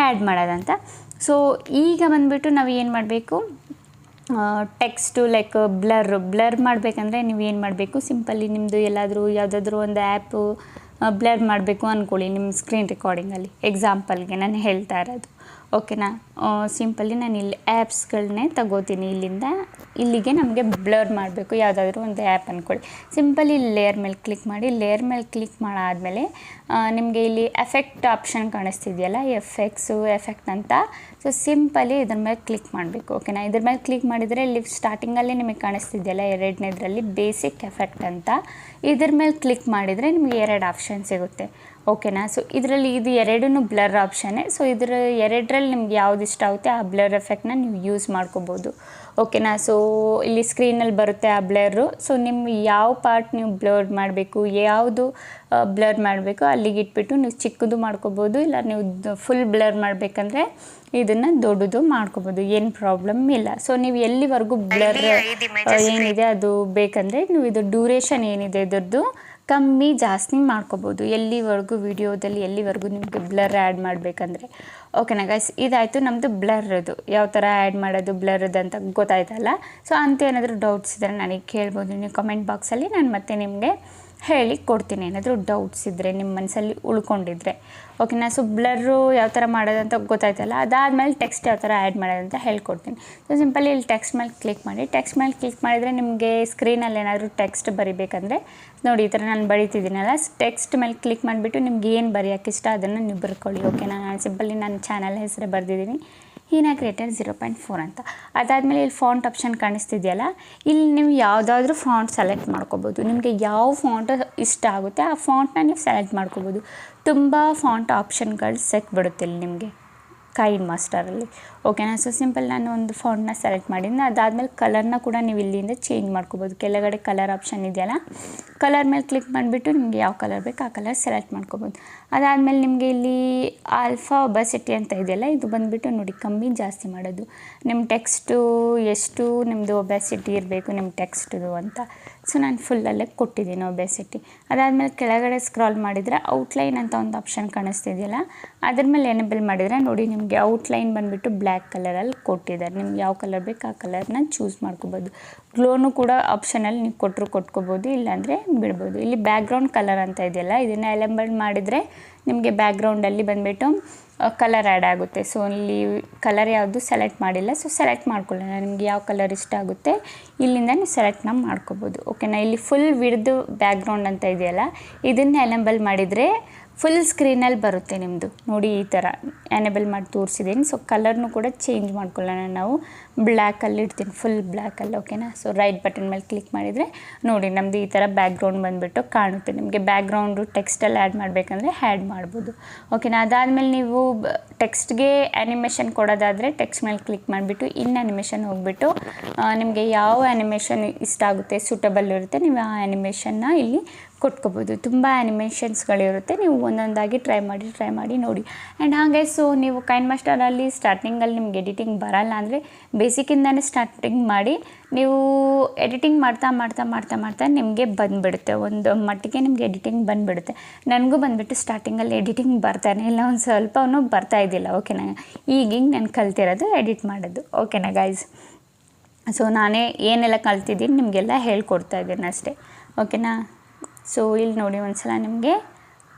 ಆ್ಯಡ್ ಮಾಡೋದಂತ. ಸೊ ಈಗ ಬಂದುಬಿಟ್ಟು ನಾವು ಏನು ಮಾಡಬೇಕು, ಟೆಕ್ಸ್ಟು ಲೈಕ್ ಬ್ಲರ್ ಮಾಡಬೇಕಂದ್ರೆ ನೀವು ಏನು ಮಾಡಬೇಕು, ಸಿಂಪಲಿ ನಿಮ್ಮದು ಯಾವುದಾದ್ರೂ ಒಂದು ಆ್ಯಪು ಬ್ಲರ್ ಮಾಡಬೇಕು ಅಂದ್ಕೊಳ್ಳಿ ನಿಮ್ಮ ಸ್ಕ್ರೀನ್ ರೆಕಾರ್ಡಿಂಗಲ್ಲಿ. ಎಕ್ಸಾಂಪಲ್ಗೆ ನಾನು ಹೇಳ್ತಾ ಇರೋದು. ಓಕೆನಾ. ಸಿಂಪಲಿ ನಾನು ಇಲ್ಲಿ ಆ್ಯಪ್ಸ್ಗಳನ್ನೇ ತಗೋತೀನಿ. ಇಲ್ಲಿಗೆ ನಮಗೆ ಬ್ಲರ್ ಮಾಡಬೇಕು ಯಾವುದಾದ್ರೂ ಒಂದು ಆ್ಯಪ್ ಅಂದ್ಕೊಳ್ಳಿ. ಸಿಂಪಲಿ ಲೇಯರ್ ಮೇಲೆ ಕ್ಲಿಕ್ ಮಾಡಿ. ಲೇಯರ್ ಮೇಲೆ ಕ್ಲಿಕ್ ಮಾಡಾದಮೇಲೆ ನಿಮಗೆ ಇಲ್ಲಿ ಎಫೆಕ್ಟ್ ಆಪ್ಷನ್ ಕಾಣಿಸ್ತಿದೆಯಲ್ಲ, ಎಫೆಕ್ಟ್ ಅಂತ. ಸೊ ಸಿಂಪಲಿ ಇದ್ರ ಮೇಲೆ ಕ್ಲಿಕ್ ಮಾಡಬೇಕು. ಓಕೆನಾ. ಇದ್ರ ಮೇಲೆ ಕ್ಲಿಕ್ ಮಾಡಿದರೆ ಇಲ್ಲಿ ಸ್ಟಾರ್ಟಿಂಗಲ್ಲೇ ನಿಮಗೆ ಕಾಣಿಸ್ತಿದೆಯಲ್ಲ ಎರಡನೇದ್ರಲ್ಲಿ ಬೇಸಿಕ್ ಎಫೆಕ್ಟ್ ಅಂತ. ಇದ್ರ ಮೇಲೆ ಕ್ಲಿಕ್ ಮಾಡಿದರೆ ನಿಮಗೆ 2 ಆಪ್ಷನ್ ಸಿಗುತ್ತೆ. ಓಕೆನಾ. ಸೊ ಇದರಲ್ಲಿ ಇದು ಎರಡೂ ಬ್ಲರ್ ಆಪ್ಷನ್ನೇ. ಸೊ ಎರಡರಲ್ಲಿ ನಿಮ್ಗೆ ಯಾವ್ದು ಇಷ್ಟ ಆಗುತ್ತೆ ಆ ಬ್ಲರ್ ಎಫೆಕ್ಟ್ನ ನೀವು ಯೂಸ್ ಮಾಡ್ಕೋಬೋದು. ಓಕೆನಾ. ಸೊ ಇಲ್ಲಿ ಸ್ಕ್ರೀನಲ್ಲಿ ಬರುತ್ತೆ ಆ ಬ್ಲರು. ಸೊ ನಿಮ್ಮ ಯಾವ ಪಾರ್ಟ್ ನೀವು ಬ್ಲರ್ ಮಾಡಬೇಕು, ಯಾವುದು ಬ್ಲರ್ ಮಾಡಬೇಕು ಅಲ್ಲಿಗೆ ಇಟ್ಬಿಟ್ಟು ನೀವು ಚಿಕ್ಕದು ಮಾಡ್ಕೋಬೋದು. ಇಲ್ಲ ನೀವು ಫುಲ್ ಬ್ಲರ್ ಮಾಡಬೇಕಂದ್ರೆ ಇದನ್ನು ದೊಡ್ಡದು ಮಾಡ್ಕೋಬೋದು, ಏನು ಪ್ರಾಬ್ಲಮ್ ಇಲ್ಲ. ಸೊ ನೀವು ಎಲ್ಲಿವರೆಗೂ ಬ್ಲರ್ ಏನಿದೆ ಅದು ಬೇಕಂದರೆ ನೀವು ಇದು ಡ್ಯೂರೇಷನ್ ಏನಿದೆ ಇದ್ರದ್ದು ಕಮ್ಮಿ ಜಾಸ್ತಿ ಮಾಡ್ಕೋಬೋದು, ಎಲ್ಲಿವರೆಗೂ ವಿಡಿಯೋದಲ್ಲಿ ಎಲ್ಲಿವರೆಗೂ ನಿಮಗೆ ಬ್ಲರ್ ಆ್ಯಡ್ ಮಾಡಬೇಕಂದ್ರೆ. ಓಕೆನಾ ಗೈಸ್. ಇದಾಯಿತು ನಮ್ಮದು ಬ್ಲರ್ದು ಯಾವ ಥರ ಆ್ಯಡ್ ಮಾಡೋದು ಬ್ಲರ್ದು ಅಂತ ಗೊತ್ತಾಯ್ತಲ್ಲ. ಸೊ ಅಂತ ಏನಾದರೂ ಡೌಟ್ಸ್ ಇದ್ದರೆ ನನಗೆ ಕೇಳ್ಬೋದು ನೀವು ಕಮೆಂಟ್ ಬಾಕ್ಸಲ್ಲಿ. ನಾನು ಮತ್ತೆ ನಿಮಗೆ ಹೇಳಿ ಕೊಡ್ತೀನಿ ಏನಾದರೂ ಡೌಟ್ಸ್ ಇದ್ದರೆ ನಿಮ್ಮ ಮನಸ್ಸಲ್ಲಿ ಉಳ್ಕೊಂಡಿದ್ರೆ. ಓಕೆನಾ. ಸೊ ಬ್ಲರ್ರು ಯಾವ ಥರ ಮಾಡೋದಂತ ಗೊತ್ತಾಯ್ತಲ್ಲ. ಅದಾದಮೇಲೆ ಟೆಕ್ಸ್ಟ್ ಯಾವ ಥರ ಆ್ಯಡ್ ಮಾಡೋದಂತ ಹೇಳ್ಕೊಡ್ತೀನಿ. ಸೊ ಸಿಂಪಲಿ ಇಲ್ಲಿ ಟೆಕ್ಸ್ಟ್ ಮೇಲೆ ಕ್ಲಿಕ್ ಮಾಡಿ. ಟೆಕ್ಸ್ಟ್ ಮೇಲೆ ಕ್ಲಿಕ್ ಮಾಡಿದರೆ ನಿಮಗೆ ಸ್ಕ್ರೀನಲ್ಲಿ ಏನಾದರೂ ಟೆಕ್ಸ್ಟ್ ಬರಿಬೇಕಂದ್ರೆ ನೋಡಿ ಈ ಥರ ನಾನು ಬರೀತಿದ್ದೀನಲ್ಲ, ಟೆಕ್ಸ್ಟ್ ಮೇಲೆ ಕ್ಲಿಕ್ ಮಾಡಿಬಿಟ್ಟು ನಿಮ್ಗೆ ಏನು ಬರೆಯೋಕ್ಕೆ ಇಷ್ಟ ಅದನ್ನು ನೀವು ಬರ್ಕೊಳ್ಳಿ. ಓಕೆನಾ. ನಾನು ಸಿಂಪಲಿ ನನ್ನ ಚಾನಲ್ ಹೆಸರೇ ಬರೆದಿದ್ದೀನಿ, ಹೀನಾ ಕ್ರಿಯೇಟರ್ 0.4 ಅಂತ. ಅದಾದಮೇಲೆ ಇಲ್ಲಿ ಫಾಂಟ್ ಆಪ್ಷನ್ ಕಾಣಿಸ್ತಿದೆಯಲ್ಲ, ಇಲ್ಲಿ ನೀವು ಯಾವುದಾದ್ರೂ ಫಾಂಟ್ ಸೆಲೆಕ್ಟ್ ಮಾಡ್ಕೋಬೋದು. ನಿಮಗೆ ಯಾವ ಫಾಂಟ್ ಇಷ್ಟ ಆಗುತ್ತೆ ಆ ಫಾಂಟ್ನ ನೀವು ಸೆಲೆಕ್ಟ್ ಮಾಡ್ಕೋಬೋದು. ತುಂಬ ಫಾಂಟ್ ಆಪ್ಷನ್ಗಳು ಸಿಕ್ಬಿಡುತ್ತೆ ಇಲ್ಲಿ ನಿಮಗೆ ಕೈನ್ ಮಾಸ್ಟರಲ್ಲಿ. ಓಕೆನಾ. ಸೊ ಸಿಂಪಲ್ ನಾನು ಒಂದು ಫಾಂಟ್ನ ಸೆಲೆಕ್ಟ್ ಮಾಡಿದ್ದೀನಿ. ಅದಾದಮೇಲೆ ಕಲರ್ನ ಕೂಡ ನೀವು ಇಲ್ಲಿಂದ ಚೇಂಜ್ ಮಾಡ್ಕೋಬೋದು. ಕೆಳಗಡೆ ಕಲರ್ ಆಪ್ಷನ್ ಇದೆಯಲ್ಲ, ಕಲರ್ ಮೇಲೆ ಕ್ಲಿಕ್ ಮಾಡಿಬಿಟ್ಟು ನಿಮಗೆ ಯಾವ ಕಲರ್ ಬೇಕು ಆ ಕಲರ್ ಸೆಲೆಕ್ಟ್ ಮಾಡ್ಕೋಬೋದು. ಅದಾದಮೇಲೆ ನಿಮಗೆ ಇಲ್ಲಿ ಆಲ್ಫಾ ಒಬಾಸಿಟಿ ಅಂತ ಇದೆಯಲ್ಲ, ಇದು ಬಂದುಬಿಟ್ಟು ನೋಡಿ ಕಮ್ಮಿ ಜಾಸ್ತಿ ಮಾಡೋದು. ನಿಮ್ಮ ಟೆಕ್ಸ್ಟು ಎಷ್ಟು ನಿಮ್ಮದು ಒಬಾಸಿಟಿ ಇರಬೇಕು ನಿಮ್ಮ ಟೆಕ್ಸ್ಟು ಅಂತ. ಸೊ ನಾನು ಫುಲ್ಲಲ್ಲೇ ಕೊಟ್ಟಿದ್ದೀನಿ ಒಬಾಸಿಟಿ. ಅದಾದಮೇಲೆ ಕೆಳಗಡೆ ಸ್ಕ್ರಾಲ್ ಮಾಡಿದರೆ ಔಟ್ಲೈನ್ ಅಂತ ಒಂದು ಆಪ್ಷನ್ ಕಾಣಿಸ್ತಿದೆಯಲ್ಲ, ಅದ್ರ ಮೇಲೆ ಎನೇಬಲ್ ಮಾಡಿದರೆ ನೋಡಿ ನಿಮಗೆ ಔಟ್ಲೈನ್ ಬಂದುಬಿಟ್ಟು ಬ್ಲ್ಯಾಕ್ ಕಲರಲ್ಲಿ ಕೊಟ್ಟಿದ್ದಾರೆ. ನಿಮ್ಗೆ ಯಾವ ಕಲರ್ ಬೇಕು ಆ ಕಲರ್ನ ಚೂಸ್ ಮಾಡ್ಕೋಬೋದು. ಗ್ಲೋನು ಕೂಡ ಆಪ್ಷನಲ್ಲಿ ನೀವು ಕೊಟ್ಕೋಬೋದು, ಇಲ್ಲಾಂದರೆ ಬಿಡ್ಬೋದು. ಇಲ್ಲಿ ಬ್ಯಾಕ್ಗ್ರೌಂಡ್ ಕಲರ್ ಅಂತ ಇದೆಯಲ್ಲ, ಇದನ್ನು ಎನೇಬಲ್ ಮಾಡಿದರೆ ನಿಮಗೆ ಬ್ಯಾಕ್ಗ್ರೌಂಡಲ್ಲಿ ಬಂದುಬಿಟ್ಟು ಕಲರ್ ಆ್ಯಡ್ ಆಗುತ್ತೆ. ಸೊ ಇಲ್ಲಿ ಕಲರ್ ಯಾವುದು ಸೆಲೆಕ್ಟ್ ಮಾಡಿಲ್ಲ, ಸೊ ಸೆಲೆಕ್ಟ್ ಮಾಡ್ಕೊಳ್ಳೋಣ. ನಿಮಗೆ ಯಾವ ಕಲರ್ ಇಷ್ಟ ಆಗುತ್ತೆ ಇಲ್ಲಿಂದ ನೀವು ಸೆಲೆಕ್ಟ್ನ ಮಾಡ್ಕೋಬೋದು. ಓಕೆನಾ. ಇಲ್ಲಿ ಫುಲ್ ವಿಡ್ದು ಬ್ಯಾಕ್ಗ್ರೌಂಡ್ ಅಂತ ಇದೆಯಲ್ಲ, ಇದನ್ನು ಎನೇಬಲ್ ಮಾಡಿದರೆ ಫುಲ್ ಸ್ಕ್ರೀನಲ್ಲಿ ಬರುತ್ತೆ ನಿಮ್ಮದು. ನೋಡಿ ಈ ಥರ ಎನೇಬಲ್ ಮಾಡಿ ತೋರಿಸಿದ್ದೀನಿ. ಸೊ ಕಲರ್ನು ಕೂಡ ಚೇಂಜ್ ಮಾಡ್ಕೊಳ್ಳೋಣ ನಾವು. ಬ್ಲ್ಯಾಕಲ್ಲಿ ಇಡ್ತೀನಿ, ಫುಲ್ ಬ್ಲ್ಯಾಕಲ್ಲಿ. ಓಕೆನಾ. ಸೊ ರೈಟ್ ಬಟನ್ ಮೇಲೆ ಕ್ಲಿಕ್ ಮಾಡಿದರೆ ನೋಡಿ ನಮ್ಮದು ಈ ಥರ ಬ್ಯಾಕ್ಗ್ರೌಂಡ್ ಬಂದುಬಿಟ್ಟು ಕಾಣುತ್ತೆ. ನಿಮಗೆ ಬ್ಯಾಕ್ಗ್ರೌಂಡು ಟೆಕ್ಸ್ಟಲ್ಲಿ ಆ್ಯಡ್ ಮಾಡಬೇಕಂದ್ರೆ ಆ್ಯಡ್ ಮಾಡ್ಬೋದು. ಓಕೆನಾ. ಅದಾದಮೇಲೆ ನೀವು ಟೆಕ್ಸ್ಟ್ಗೆ ಆ್ಯನಿಮೇಷನ್ ಕೊಡೋದಾದರೆ ಟೆಕ್ಸ್ಟ್ ಮೇಲೆ ಕ್ಲಿಕ್ ಮಾಡಿಬಿಟ್ಟು ಇನ್ ಆ್ಯನಿಮೇಷನ್ ಹೋಗ್ಬಿಟ್ಟು ನಿಮಗೆ ಯಾವ ಆ್ಯನಿಮೇಷನ್ ಇಷ್ಟ ಆಗುತ್ತೆ ಸೂಟಬಲ್ ಇರುತ್ತೆ ನೀವು ಆ ಆ್ಯನಿಮೇಷನ್ನ ಇಲ್ಲಿ ಕೊಟ್ಕೋಬೋದು. ತುಂಬ ಆ್ಯನಿಮೇಷನ್ಸ್ಗಳಿರುತ್ತೆ, ನೀವು ಒಂದೊಂದಾಗಿ ಟ್ರೈ ಮಾಡಿ ನೋಡಿ. ಆ್ಯಂಡ್ ಹಾಗೆ ಸೊ ನೀವು ಕೈನ್ ಮಾಸ್ಟರಲ್ಲಿ ಸ್ಟಾರ್ಟಿಂಗಲ್ಲಿ ನಿಮ್ಗೆ ಎಡಿಟಿಂಗ್ ಬರಲ್ಲ ಅಂದರೆ ಬೇಸಿಕ್ಕಿಂದನೇ ಸ್ಟಾರ್ಟಿಂಗ್ ಮಾಡಿ ನೀವು ಎಡಿಟಿಂಗ್ ಮಾಡ್ತಾ ನಿಮಗೆ ಬಂದುಬಿಡುತ್ತೆ. ಒಂದು ಮಟ್ಟಿಗೆ ನಿಮಗೆ ಎಡಿಟಿಂಗ್ ಬಂದುಬಿಡುತ್ತೆ. ನನಗೂ ಬಂದುಬಿಟ್ಟು ಸ್ಟಾರ್ಟಿಂಗಲ್ಲಿ ಎಡಿಟಿಂಗ್ ಬರ್ತಾನೆ ಇಲ್ಲ, ಒಂದು ಸ್ವಲ್ಪನೂ ಬರ್ತಾ ಇದ್ದಿಲ್ಲ. ಓಕೆನಾ. ಈಗ ನಾನು ಕಲ್ತಿರೋದು ಎಡಿಟ್ ಮಾಡೋದು. ಓಕೆನಾ ಗೈಸ್. ಸೊ ನಾನೇ ಏನೆಲ್ಲ ಕಲ್ತಿದ್ದೀನಿ ನಿಮಗೆಲ್ಲ ಹೇಳ್ಕೊಡ್ತಾ ಇದ್ದೀನಿ ಅಷ್ಟೇ. ಓಕೆನಾ. ಸೊ ಇಲ್ಲಿ ನೋಡಿ ಒಂದು ಸಲ ನಿಮಗೆ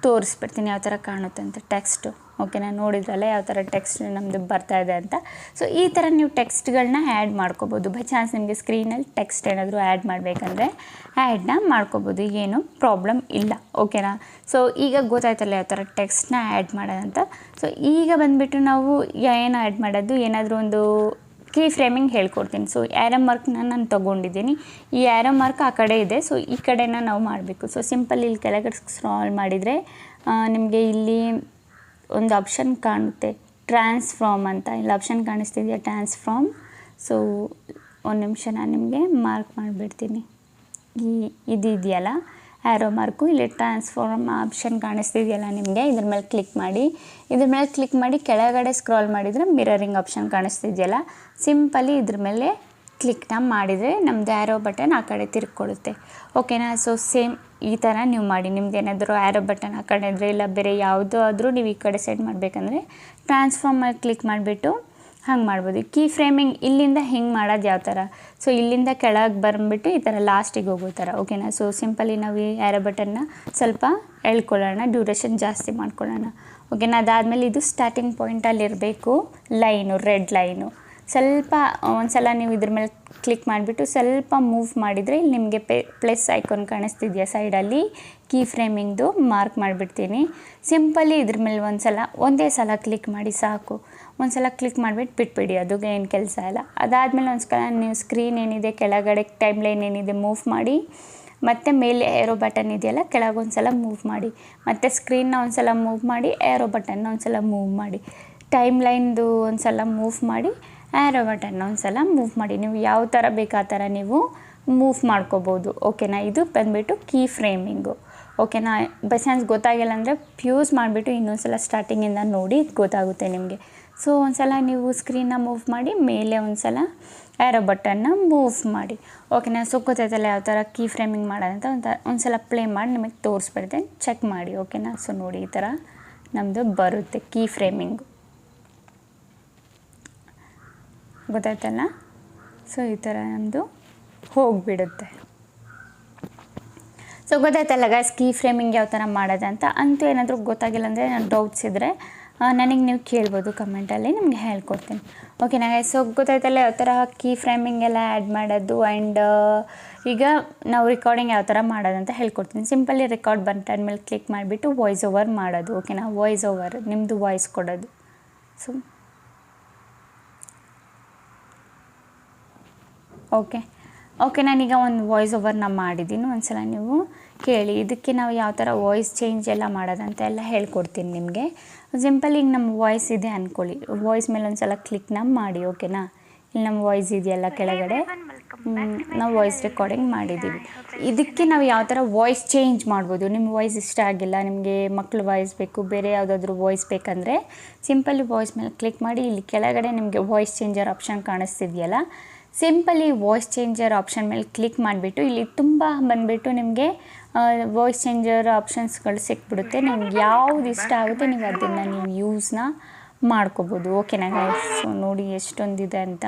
ತೋರಿಸ್ಬಿಡ್ತೀನಿ ಯಾವ ಥರ ಕಾಣುತ್ತೆ ಅಂತ ಟೆಕ್ಸ್ಟು. ಓಕೆನಾ. ನೋಡಿದ್ರಲ್ಲ ಯಾವ ಥರ ಟೆಕ್ಸ್ಟ್ ನಮ್ಮದು ಬರ್ತಾ ಇದೆ ಅಂತ. ಸೊ ಈ ಥರ ನೀವು ಟೆಕ್ಸ್ಟ್ಗಳನ್ನ ಆ್ಯಡ್ ಮಾಡ್ಕೋಬೋದು. ಬೈ ಚಾನ್ಸ್ ನಿಮಗೆ ಸ್ಕ್ರೀನಲ್ಲಿ ಟೆಕ್ಸ್ಟ್ ಏನಾದರೂ ಆ್ಯಡ್ ಮಾಡಬೇಕಂದ್ರೆ ಆ್ಯಡ್ನ ಮಾಡ್ಕೋಬೋದು, ಏನೂ ಪ್ರಾಬ್ಲಮ್ ಇಲ್ಲ. ಓಕೆನಾ. ಸೊ ಈಗ ಗೊತ್ತಾಯ್ತಲ್ಲ ಯಾವ ಥರ ಟೆಕ್ಸ್ಟ್ನ ಆ್ಯಡ್ ಮಾಡೋದಂತ. ಸೊ ಈಗ ಬಂದುಬಿಟ್ಟು ನಾವು ಏನು ಆ್ಯಡ್ ಮಾಡೋದು, ಏನಾದರೂ ಒಂದು ಕೀ ಫ್ರೇಮಿಂಗ್ ಹೇಳ್ಕೊಡ್ತೀನಿ. ಸೊ ಆ್ಯರೋ ಮಾರ್ಕ್ನ ನಾನು ತೊಗೊಂಡಿದ್ದೀನಿ. ಈ ಆ್ಯರೋ ಮಾರ್ಕ್ ಆ ಕಡೆ ಇದೆ, ಸೊ ಈ ಕಡೆನ ನಾವು ಮಾಡಬೇಕು. ಸೊ ಸಿಂಪಲ್ ಇಲ್ಲಿ ಕೆಳಗಡೆ ಸ್ಕ್ರಾಲ್ ಮಾಡಿದರೆ ನಿಮಗೆ ಇಲ್ಲಿ ಒಂದು ಆಪ್ಷನ್ ಕಾಣುತ್ತೆ, ಟ್ರಾನ್ಸ್ಫಾರ್ಮ್ ಅಂತ. ಇಲ್ಲಿ ಆಪ್ಷನ್ ಕಾಣಿಸ್ತಿದೆಯಾ, ಟ್ರಾನ್ಸ್ಫಾರ್ಮ್. ಸೊ ಒಂದು ನಿಮಿಷ ನಾನು ನಿಮಗೆ ಮಾರ್ಕ್ ಮಾಡಿಬಿಡ್ತೀನಿ. ಇದು ಇದೆಯಲ್ಲ ಆ್ಯರೋ ಮಾರ್ಕು, ಇಲ್ಲಿ ಟ್ರಾನ್ಸ್ಫಾರ್ಮ್ ಆಪ್ಷನ್ ಕಾಣಿಸ್ತಿದೆಯಲ್ಲ ನಿಮಗೆ, ಇದ್ರ ಮೇಲೆ ಕ್ಲಿಕ್ ಮಾಡಿ. ಇದ್ರ ಮೇಲೆ ಕ್ಲಿಕ್ ಮಾಡಿ ಕೆಳಗಡೆ ಸ್ಕ್ರಾಲ್ ಮಾಡಿದರೆ ಮಿರರಿಂಗ್ ಆಪ್ಷನ್ ಕಾಣಿಸ್ತಿದೆಯಲ್ಲ, ಸಿಂಪಲಿ ಇದ್ರ ಮೇಲೆ ಕ್ಲಿಕ್ನ ಮಾಡಿದರೆ ನಮ್ಮದು ಆ್ಯರೋ ಬಟನ್ ಆ ಕಡೆ ತಿರ್ಕೊಳ್ಳುತ್ತೆ. ಓಕೆನಾ. ಸೊ ಸೇಮ್ ಈ ಥರ ನೀವು ಮಾಡಿ. ನಿಮ್ದು ಏನಾದರೂ ಆ್ಯರೋ ಬಟನ್ ಆ ಕಡೆ ಇದ್ದರೆ ಇಲ್ಲ ಬೇರೆ ಯಾವುದೋ ಆದರೂ ನೀವು ಈ ಕಡೆ ಸೆಟ್ ಮಾಡಬೇಕಂದ್ರೆ ಟ್ರಾನ್ಸ್ಫಾರ್ಮಲ್ಲಿ ಕ್ಲಿಕ್ ಮಾಡಿಬಿಟ್ಟು ಹಂಗೆ ಮಾಡ್ಬೋದು. ಕೀ ಫ್ರೇಮಿಂಗ್ ಇಲ್ಲಿಂದ ಹಿಂಗೆ ಮಾಡೋದು ಯಾವ ಥರ, ಸೊ ಇಲ್ಲಿಂದ ಕೆಳಗೆ ಬಂದುಬಿಟ್ಟು ಈ ಥರ ಲಾಸ್ಟಿಗೆ ಹೋಗೋ ಥರ. ಓಕೆನಾ. ಸೊ ಸಿಂಪಲಿ ನಾವು ಈ ಆ್ಯರೋ ಬಟನ್ನ ಸ್ವಲ್ಪ ಎಳ್ಕೊಳ್ಳೋಣ, ಡ್ಯೂರೇಷನ್ ಜಾಸ್ತಿ ಮಾಡ್ಕೊಳ್ಳೋಣ. ಓಕೆನಾ. ಅದಾದಮೇಲೆ ಇದು ಸ್ಟಾರ್ಟಿಂಗ್ ಪಾಯಿಂಟಲ್ಲಿರಬೇಕು ಲೈನು, ರೆಡ್ ಲೈನು. ಸ್ವಲ್ಪ ಒಂದು ಸಲ ನೀವು ಇದ್ರ ಮೇಲೆ ಕ್ಲಿಕ್ ಮಾಡಿಬಿಟ್ಟು ಸ್ವಲ್ಪ ಮೂವ್ ಮಾಡಿದರೆ ಇಲ್ಲಿ ನಿಮಗೆ ಪ್ಲಸ್ ಐಕಾನ್ ಕಾಣಿಸ್ತಿದೆಯಾ ಸೈಡಲ್ಲಿ, ಕೀ ಫ್ರೇಮಿಂಗ್ದು ಮಾರ್ಕ್ ಮಾಡಿಬಿಡ್ತೀನಿ. ಸಿಂಪಲಿ ಇದ್ರ ಮೇಲೆ ಒಂದೇ ಸಲ ಕ್ಲಿಕ್ ಮಾಡಿ ಸಾಕು. ಒಂದು ಸಲ ಕ್ಲಿಕ್ ಮಾಡಿಬಿಟ್ಟು ಬಿಟ್ಬಿಡಿ, ಅದು ಏನು ಕೆಲಸ ಇಲ್ಲ. ಅದಾದಮೇಲೆ ಒಂದು ಸಲ ನೀವು ಸ್ಕ್ರೀನ್ ಏನಿದೆ ಕೆಳಗಡೆ ಟೈಮ್ ಲೈನ್ ಏನಿದೆ ಮೂವ್ ಮಾಡಿ, ಮತ್ತು ಮೇಲೆ ಏರೋ ಬಟನ್ ಇದೆಯಲ್ಲ ಕೆಳಗೊಂದು ಸಲ ಮೂವ್ ಮಾಡಿ, ಮತ್ತು ಸ್ಕ್ರೀನ್ನ ಒಂದು ಸಲ ಮೂವ್ ಮಾಡಿ, ಏರೋ ಬಟನ್ನ ಒಂದು ಸಲ ಮೂವ್ ಮಾಡಿ, ಟೈಮ್ ಲೈನ್ದು ಒಂದು ಸಲ ಮೂವ್ ಮಾಡಿ, ಆ್ಯರೋ ಬಟನ್ನ ಒಂದು ಸಲ ಮೂವ್ ಮಾಡಿ. ನೀವು ಯಾವ ಥರ ಬೇಕು ಆ ಥರ ನೀವು ಮೂವ್ ಮಾಡ್ಕೋಬೋದು. ಓಕೆನಾ. ಇದು ಬಂದುಬಿಟ್ಟು ಕೀ ಫ್ರೇಮಿಂಗು. ಓಕೆನಾ. ಬೈ ಚಾನ್ಸ್ ಗೊತ್ತಾಗಿಲ್ಲ ಅಂದರೆ ಫ್ಯೂಸ್ ಮಾಡಿಬಿಟ್ಟು ಇನ್ನೊಂದು ಸಲ ಸ್ಟಾರ್ಟಿಂಗಿಂದ ನೋಡಿ ಗೊತ್ತಾಗುತ್ತೆ ನಿಮಗೆ. ಸೊ ಒಂದು ಸಲ ನೀವು ಸ್ಕ್ರೀನ್ನ ಮೂವ್ ಮಾಡಿ, ಮೇಲೆ ಒಂದು ಸಲ ಆ್ಯರೋ ಬಟನ್ನ ಮೂವ್ ಮಾಡಿ. ಓಕೆನಾ. ಸೊ ಗೊತ್ತಾಯ್ತಲ್ಲ ಯಾವ ಥರ ಕೀ ಫ್ರೇಮಿಂಗ್ ಮಾಡೋದಂತ. ಒಂದು ಸಲ ಪ್ಲೇ ಮಾಡಿ ನಿಮಗೆ ತೋರಿಸ್ಬಿಡ್ತೇನೆ, ಚೆಕ್ ಮಾಡಿ. ಓಕೆನಾ. ಸೊ ನೋಡಿ ಈ ಥರ ನಮ್ಮದು ಬರುತ್ತೆ ಕೀ ಫ್ರೇಮಿಂಗು. ಗೊತ್ತಾಯ್ತಲ್ಲ. ಸೊ ಈ ಥರ ನಮ್ಮದು ಹೋಗಿಬಿಡುತ್ತೆ. ಸೊ ಗೊತ್ತಾಯ್ತಲ್ಲ ಗೈಸ್ ಕೀ ಫ್ರೇಮಿಂಗ್ ಯಾವ ಥರ ಮಾಡೋದಂತ. ಅಂತೂ ಏನಾದರೂ ಗೊತ್ತಾಗಿಲ್ಲ ಅಂದರೆ ನಾನು ಡೌಟ್ಸ್ ಇದ್ದರೆ ನನಗೆ ನೀವು ಕೇಳ್ಬೋದು ಕಮೆಂಟಲ್ಲಿ, ನಿಮಗೆ ಹೇಳ್ಕೊಡ್ತೀನಿ. ಓಕೆನಾ ಗೈಸ್. ಸೊ ಗೊತ್ತಾಯ್ತಲ್ಲ ಯಾವ ಥರ ಕೀ ಫ್ರೇಮಿಂಗ್ ಎಲ್ಲ ಆ್ಯಡ್ ಮಾಡೋದು. ಆ್ಯಂಡ್ ಈಗ ನಾವು ರೆಕಾರ್ಡಿಂಗ್ ಯಾವ ಥರ ಮಾಡೋದಂತ ಹೇಳ್ಕೊಡ್ತೀನಿ. ಸಿಂಪಲಿ ರೆಕಾರ್ಡ್ ಬಟನ್ ಮೇಲೆ ಕ್ಲಿಕ್ ಮಾಡಿಬಿಟ್ಟು ವಾಯ್ಸ್ ಓವರ್ ಮಾಡೋದು. ಓಕೆನಾ. ವಾಯ್ಸ್ ಓವರ್ ನಿಮ್ಮದು ವಾಯ್ಸ್ ಕೊಡೋದು. ಸೊ ಓಕೆ ನಾನೀಗ ಒಂದು ವಾಯ್ಸ್ ಓವರ್ನ ಮಾಡಿದ್ದೀನಿ, ಒಂದು ಸಲ ನೀವು ಕೇಳಿ. ಇದಕ್ಕೆ ನಾವು ಯಾವ ಥರ ವಾಯ್ಸ್ ಚೇಂಜ್ ಎಲ್ಲ ಮಾಡೋದಂತ ಎಲ್ಲ ಹೇಳ್ಕೊಡ್ತೀನಿ ನಿಮಗೆ. ಸಿಂಪಲ್ ಈಗ ನಮ್ಮ ವಾಯ್ಸ್ ಇದೆ ಅಂದ್ಕೊಳ್ಳಿ, ವಾಯ್ಸ್ ಮೇಲೆ ಒಂದು ಸಲ ಕ್ಲಿಕ್ನ ಮಾಡಿ. ಓಕೆನಾ. ಇಲ್ಲಿ ನಮ್ಮ ವಾಯ್ಸ್ ಇದೆಯಲ್ಲ ಕೆಳಗಡೆ, ನಾವು ವಾಯ್ಸ್ ರೆಕಾರ್ಡಿಂಗ್ ಮಾಡಿದ್ದೀವಿ. ಇದಕ್ಕೆ ನಾವು ಯಾವ ಥರ ವಾಯ್ಸ್ ಚೇಂಜ್ ಮಾಡ್ಬೋದು. ನಿಮ್ಮ ವಾಯ್ಸ್ ಇಷ್ಟ ಆಗಿಲ್ಲ, ನಿಮಗೆ ಮಕ್ಕಳು ವಾಯ್ಸ್ ಬೇಕು, ಬೇರೆ ಯಾವುದಾದ್ರೂ ವಾಯ್ಸ್ ಬೇಕಂದರೆ ಸಿಂಪಲಿ ವಾಯ್ಸ್ ಮೇಲೆ ಕ್ಲಿಕ್ ಮಾಡಿ. ಇಲ್ಲಿ ಕೆಳಗಡೆ ನಿಮಗೆ ವಾಯ್ಸ್ ಚೇಂಜರ್ ಆಪ್ಷನ್ ಕಾಣಿಸ್ತಿದೆಯಲ್ಲ, ಸಿಂಪಲಿ ವಾಯ್ಸ್ ಚೇಂಜರ್ ಆಪ್ಷನ್ ಮೇಲೆ ಕ್ಲಿಕ್ ಮಾಡಿಬಿಟ್ಟು ಇಲ್ಲಿ ತುಂಬ ಬಂದುಬಿಟ್ಟು ನಿಮಗೆ ವಾಯ್ಸ್ ಚೇಂಜರ್ ಆಪ್ಷನ್ಸ್ಗಳು ಸಿಕ್ಬಿಡುತ್ತೆ. ನಿಮ್ಗೆ ಯಾವ್ದು ಇಷ್ಟ ಆಗುತ್ತೆ ನೀವು ಅದನ್ನು ನೀವು ಯೂಸ್ನ ಮಾಡ್ಕೋಬೋದು. ಓಕೆನಾ ಗೈಸ್. ಸೊ ನೋಡಿ ಎಷ್ಟೊಂದಿದೆ ಅಂತ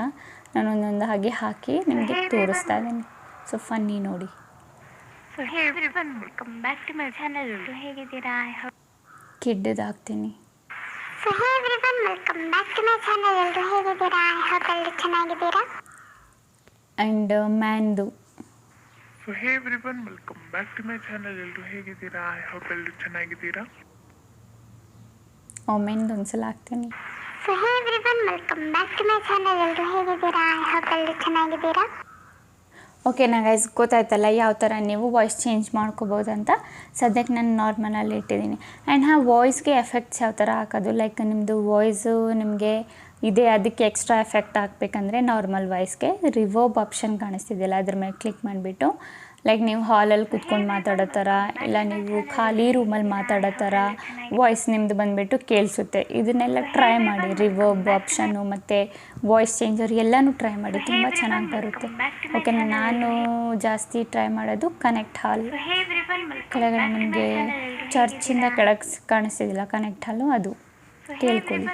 ನಾನು ಒಂದೊಂದು ಹಾಗೆ ಹಾಕಿ ನಿಮಗೆ ತೋರಿಸ್ತಾ ಇದ್ದೀನಿ. ಸೊ ಫನ್ನಿ ನೋಡಿ. ಕಿಡ್ಡದು ಹಾಕ್ತೀನಿ. ಆ್ಯಂಡ್ ಮ್ಯಾನ್ದು. So hey everyone, welcome back to my channel. ಎಲ್ಲರೂ ಹೇಗಿದ್ದೀರಾ? ಐ ಹೋಪ್ ಎಲ್ಲರೂ ಚೆನ್ನಾಗಿದ್ದೀರಾ. ಒಮೆನ್ದು ಒಂದ್ಸಲ ಹಾಕ್ತೀನಿ. So hey everyone, welcome back to my channel. ಎಲ್ಲರೂ ಹೇಗಿದ್ದೀರಾ? ಐ ಹೋಪ್ ಎಲ್ಲರೂ ಚೆನ್ನಾಗಿದ್ದೀರಾ. ಓಕೆನಾ ಗೈಸ್, ಗೊತ್ತಾಯ್ತಲ್ಲ ಯಾವ ಥರ ನೀವು ವಾಯ್ಸ್ ಚೇಂಜ್ ಮಾಡ್ಕೋಬೋದು ಅಂತ. ಸದ್ಯಕ್ಕೆ ನಾನು ನಾರ್ಮಲಲ್ಲಿ ಇಟ್ಟಿದ್ದೀನಿ. ಆ್ಯಂಡ್ ವಾಯ್ಸ್ಗೆ ಎಫೆಕ್ಟ್ಸ್ ಯಾವ ಥರ ಹಾಕೋದು, ಲೈಕ್ ನಿಮ್ಮದು ವಾಯ್ಸು ನಿಮಗೆ ಇದೆ ಅದಕ್ಕೆ extra effect ಹಾಕಬೇಕಂದ್ರೆ normal ವಾಯ್ಸ್ಗೆ reverb option ಕಾಣಿಸ್ತಿದೆಯಲ್ಲ ಅದ್ರ ಮೇಲೆ ಕ್ಲಿಕ್ ಮಾಡಿಬಿಟ್ಟು, ಲೈಕ್ ನೀವು ಹಾಲಲ್ಲಿ ಕೂತ್ಕೊಂಡು ಮಾತಾಡೋ ಥರ ಇಲ್ಲ ನೀವು ಖಾಲಿ ರೂಮಲ್ಲಿ ಮಾತಾಡೋ ಥರ ವಾಯ್ಸ್ ನಿಮ್ಮದು ಬಂದುಬಿಟ್ಟು ಕೇಳಿಸುತ್ತೆ. ಇದನ್ನೆಲ್ಲ ಟ್ರೈ ಮಾಡಿ. ರಿವರ್ಬ್ ಆಪ್ಷನ್ನು ಮತ್ತು ವಾಯ್ಸ್ ಚೇಂಜರ್ ಎಲ್ಲನೂ ಟ್ರೈ ಮಾಡಿ, ತುಂಬ ಚೆನ್ನಾಗಿ ಬರುತ್ತೆ. ಓಕೆ ನಾನು ಜಾಸ್ತಿ ಟ್ರೈ ಮಾಡೋದು ಕನೆಕ್ಟ್ ಹಾಲ್. ಕೆಳಗಡೆ ನಿಮಗೆ ಚರ್ಚಿಂದ ಕೆಳಗೆ ಕಾಣಿಸ್ತಿದ್ದಿಲ್ಲ ಕನೆಕ್ಟ್ ಹಾಲು, ಅದು ಕೇಳ್ಕೊಳ್ಳಿ.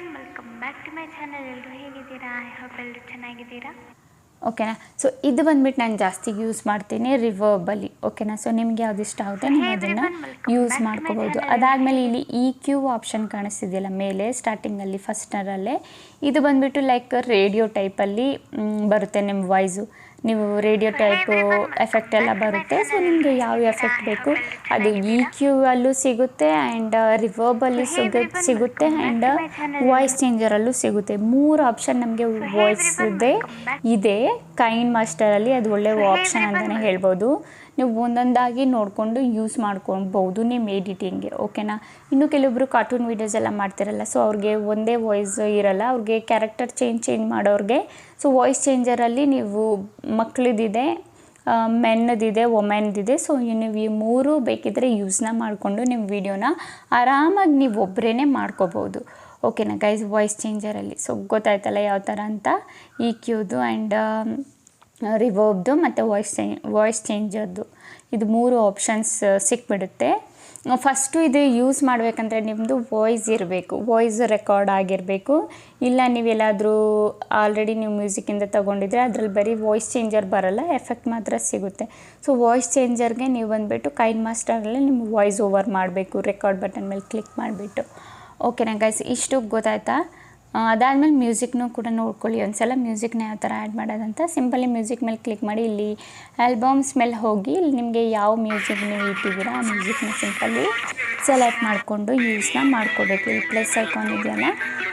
ಓಕೆನಾ. ಸೊ ಇದು ಬಂದುಬಿಟ್ಟು ನಾನು ಜಾಸ್ತಿ ಯೂಸ್ ಮಾಡ್ತೀನಿ ರಿವರ್ಬಲ್ಲಿ. ಓಕೆನಾ. ಸೊ ನಿಮ್ಗೆ ಯಾವ್ದು ಇಷ್ಟ ಆಗುತ್ತೆ ನೀವು ಅದನ್ನು ಯೂಸ್ ಮಾಡ್ಕೋಬೋದು. ಅದಾದಮೇಲೆ ಇಲ್ಲಿ EQ ಆಪ್ಷನ್ ಕಾಣಿಸ್ತಿದೆಯಲ್ಲ ಮೇಲೆ ಸ್ಟಾರ್ಟಿಂಗಲ್ಲಿ ಫಸ್ಟರಲ್ಲೇ, ಇದು ಬಂದುಬಿಟ್ಟು ಲೈಕ್ ರೇಡಿಯೋ ಟೈಪಲ್ಲಿ ಬರುತ್ತೆ ನಿಮ್ಮ ವಾಯ್ಸು. ನೀವು ರೇಡಿಯೋ ಟೈಪು ಎಫೆಕ್ಟ್ ಎಲ್ಲ ಬರುತ್ತೆ. ಸೊ ನಿಮಗೆ ಯಾವ ಎಫೆಕ್ಟ್ ಬೇಕು ಅದು ಇ ಕ್ಯೂ ಅಲ್ಲೂ ಸಿಗುತ್ತೆ ಆ್ಯಂಡ್ ರಿವರ್ಬಲ್ಲಿ ಸಿಗುತ್ತೆ ಆ್ಯಂಡ್ ವಾಯ್ಸ್ ಚೇಂಜರಲ್ಲೂ ಸಿಗುತ್ತೆ. 3 ಆಪ್ಷನ್ ನಮಗೆ ವಾಯ್ಸ್ ಇದೆ ಕೈನ್ ಮಾಸ್ಟರಲ್ಲಿ. ಅದು ಒಳ್ಳೆ ಆಪ್ಷನ್ ಅಂತಲೇ ಹೇಳ್ಬೋದು. ನೀವು ಒಂದೊಂದಾಗಿ ನೋಡಿಕೊಂಡು ಯೂಸ್ ಮಾಡ್ಕೊಳ್ಬೋದು ನಿಮ್ಮ ಎಡಿಟಿಂಗ್ಗೆ, ಓಕೆನಾ. ಇನ್ನು ಕೆಲವೊಬ್ಬರು ಕಾರ್ಟೂನ್ ವೀಡಿಯೋಸ್ ಎಲ್ಲ ಮಾಡ್ತಿರಲ್ಲ, ಸೊ ಅವ್ರಿಗೆ ಒಂದೇ ವಾಯ್ಸ್ ಇರಲ್ಲ, ಅವ್ರಿಗೆ ಕ್ಯಾರೆಕ್ಟರ್ ಚೇಂಜ್ ಮಾಡೋರಿಗೆ ಸೊ ವಾಯ್ಸ್ ಚೇಂಜರಲ್ಲಿ ನೀವು ಮಕ್ಕಳದಿದೆ, ಮೆನ್ನದಿದೆ, ವುಮೆನ್ದಿದೆ. ಸೊ ನೀವು ಈ 3 ಬೇಕಿದ್ದರೆ ಯೂಸ್ನ ಮಾಡಿಕೊಂಡು ನಿಮ್ಮ ವೀಡಿಯೋನ ಆರಾಮಾಗಿ ನೀವು ಒಬ್ಬರೇ ಮಾಡ್ಕೋಬೋದು, ಓಕೆನಾ ಗೈಸ್, ವಾಯ್ಸ್ ಚೇಂಜರಲ್ಲಿ. ಸೊ ಗೊತ್ತಾಯ್ತಲ್ಲ ಯಾವ ಥರ ಅಂತ. ಇ ಕ್ಯೂದು ಆ್ಯಂಡ್ ರಿವರ್ಬ್ದು ಮತ್ತು ವಾಯ್ಸ್ ಚೇಂಜರ್ದು ಇದು 3 ಆಪ್ಷನ್ಸ್ ಸಿಕ್ಬಿಡುತ್ತೆ. ಫಸ್ಟು ಇದು ಯೂಸ್ ಮಾಡಬೇಕಂದ್ರೆ ನಿಮ್ಮದು ವಾಯ್ಸ್ ಇರಬೇಕು, ವಾಯ್ಸ್ ರೆಕಾರ್ಡ್ ಆಗಿರಬೇಕು. ಇಲ್ಲ ನೀವೆಲ್ಲಾದರೂ ಆಲ್ರೆಡಿ ನೀವು ಮ್ಯೂಸಿಕ್ಕಿಂದ ತೊಗೊಂಡಿದ್ರೆ ಅದರಲ್ಲಿ ಬರೀ ವಾಯ್ಸ್ ಚೇಂಜರ್ ಬರೋಲ್ಲ, ಎಫೆಕ್ಟ್ ಮಾತ್ರ ಸಿಗುತ್ತೆ. ಸೊ ವಾಯ್ಸ್ ಚೇಂಜರ್ಗೆ ನೀವು ಬಂದುಬಿಟ್ಟು ಕೈನ್ ಮಾಸ್ಟರಲ್ಲಿ ನಿಮ್ಮ ವಾಯ್ಸ್ ಓವರ್ ಮಾಡಬೇಕು, ರೆಕಾರ್ಡ್ ಬಟನ್ ಮೇಲೆ ಕ್ಲಿಕ್ ಮಾಡಿಬಿಟ್ಟು, ಓಕೆನಾ ಗೈಸ್. ಇಷ್ಟು ಗೊತ್ತಾಯ್ತಾ. ಅದಾದಮೇಲೆ ಮ್ಯೂಸಿಕ್ನೂ ಕೂಡ ನೋಡ್ಕೊಳ್ಳಿ ಒಂದ್ಸಲ, ಮ್ಯೂಸಿಕ್ನ ಯಾವ ಥರ ಆ್ಯಡ್ ಮಾಡೋದಂತ. ಸಿಂಪಲಿ ಮ್ಯೂಸಿಕ್ ಮೇಲೆ ಕ್ಲಿಕ್ ಮಾಡಿ ಇಲ್ಲಿ ಆಲ್ಬಮ್ಸ್ ಮೇಲೆ ಹೋಗಿ ಇಲ್ಲಿ ನಿಮಗೆ ಯಾವ ಮ್ಯೂಸಿಕ್ ನೀವು ಇಟ್ಟಿದ್ದೀರಾ ಆ ಮ್ಯೂಸಿಕ್ನ ಸಿಂಪಲಿ ಸೆಲೆಕ್ಟ್ ಮಾಡಿಕೊಂಡು ಯೂಸ್ನ ಮಾಡ್ಕೋಬೇಕು. ಇಲ್ಲಿ ಪ್ಲಸ್ ಐಕಾನ್ ಇದೆಯಲ್ಲ,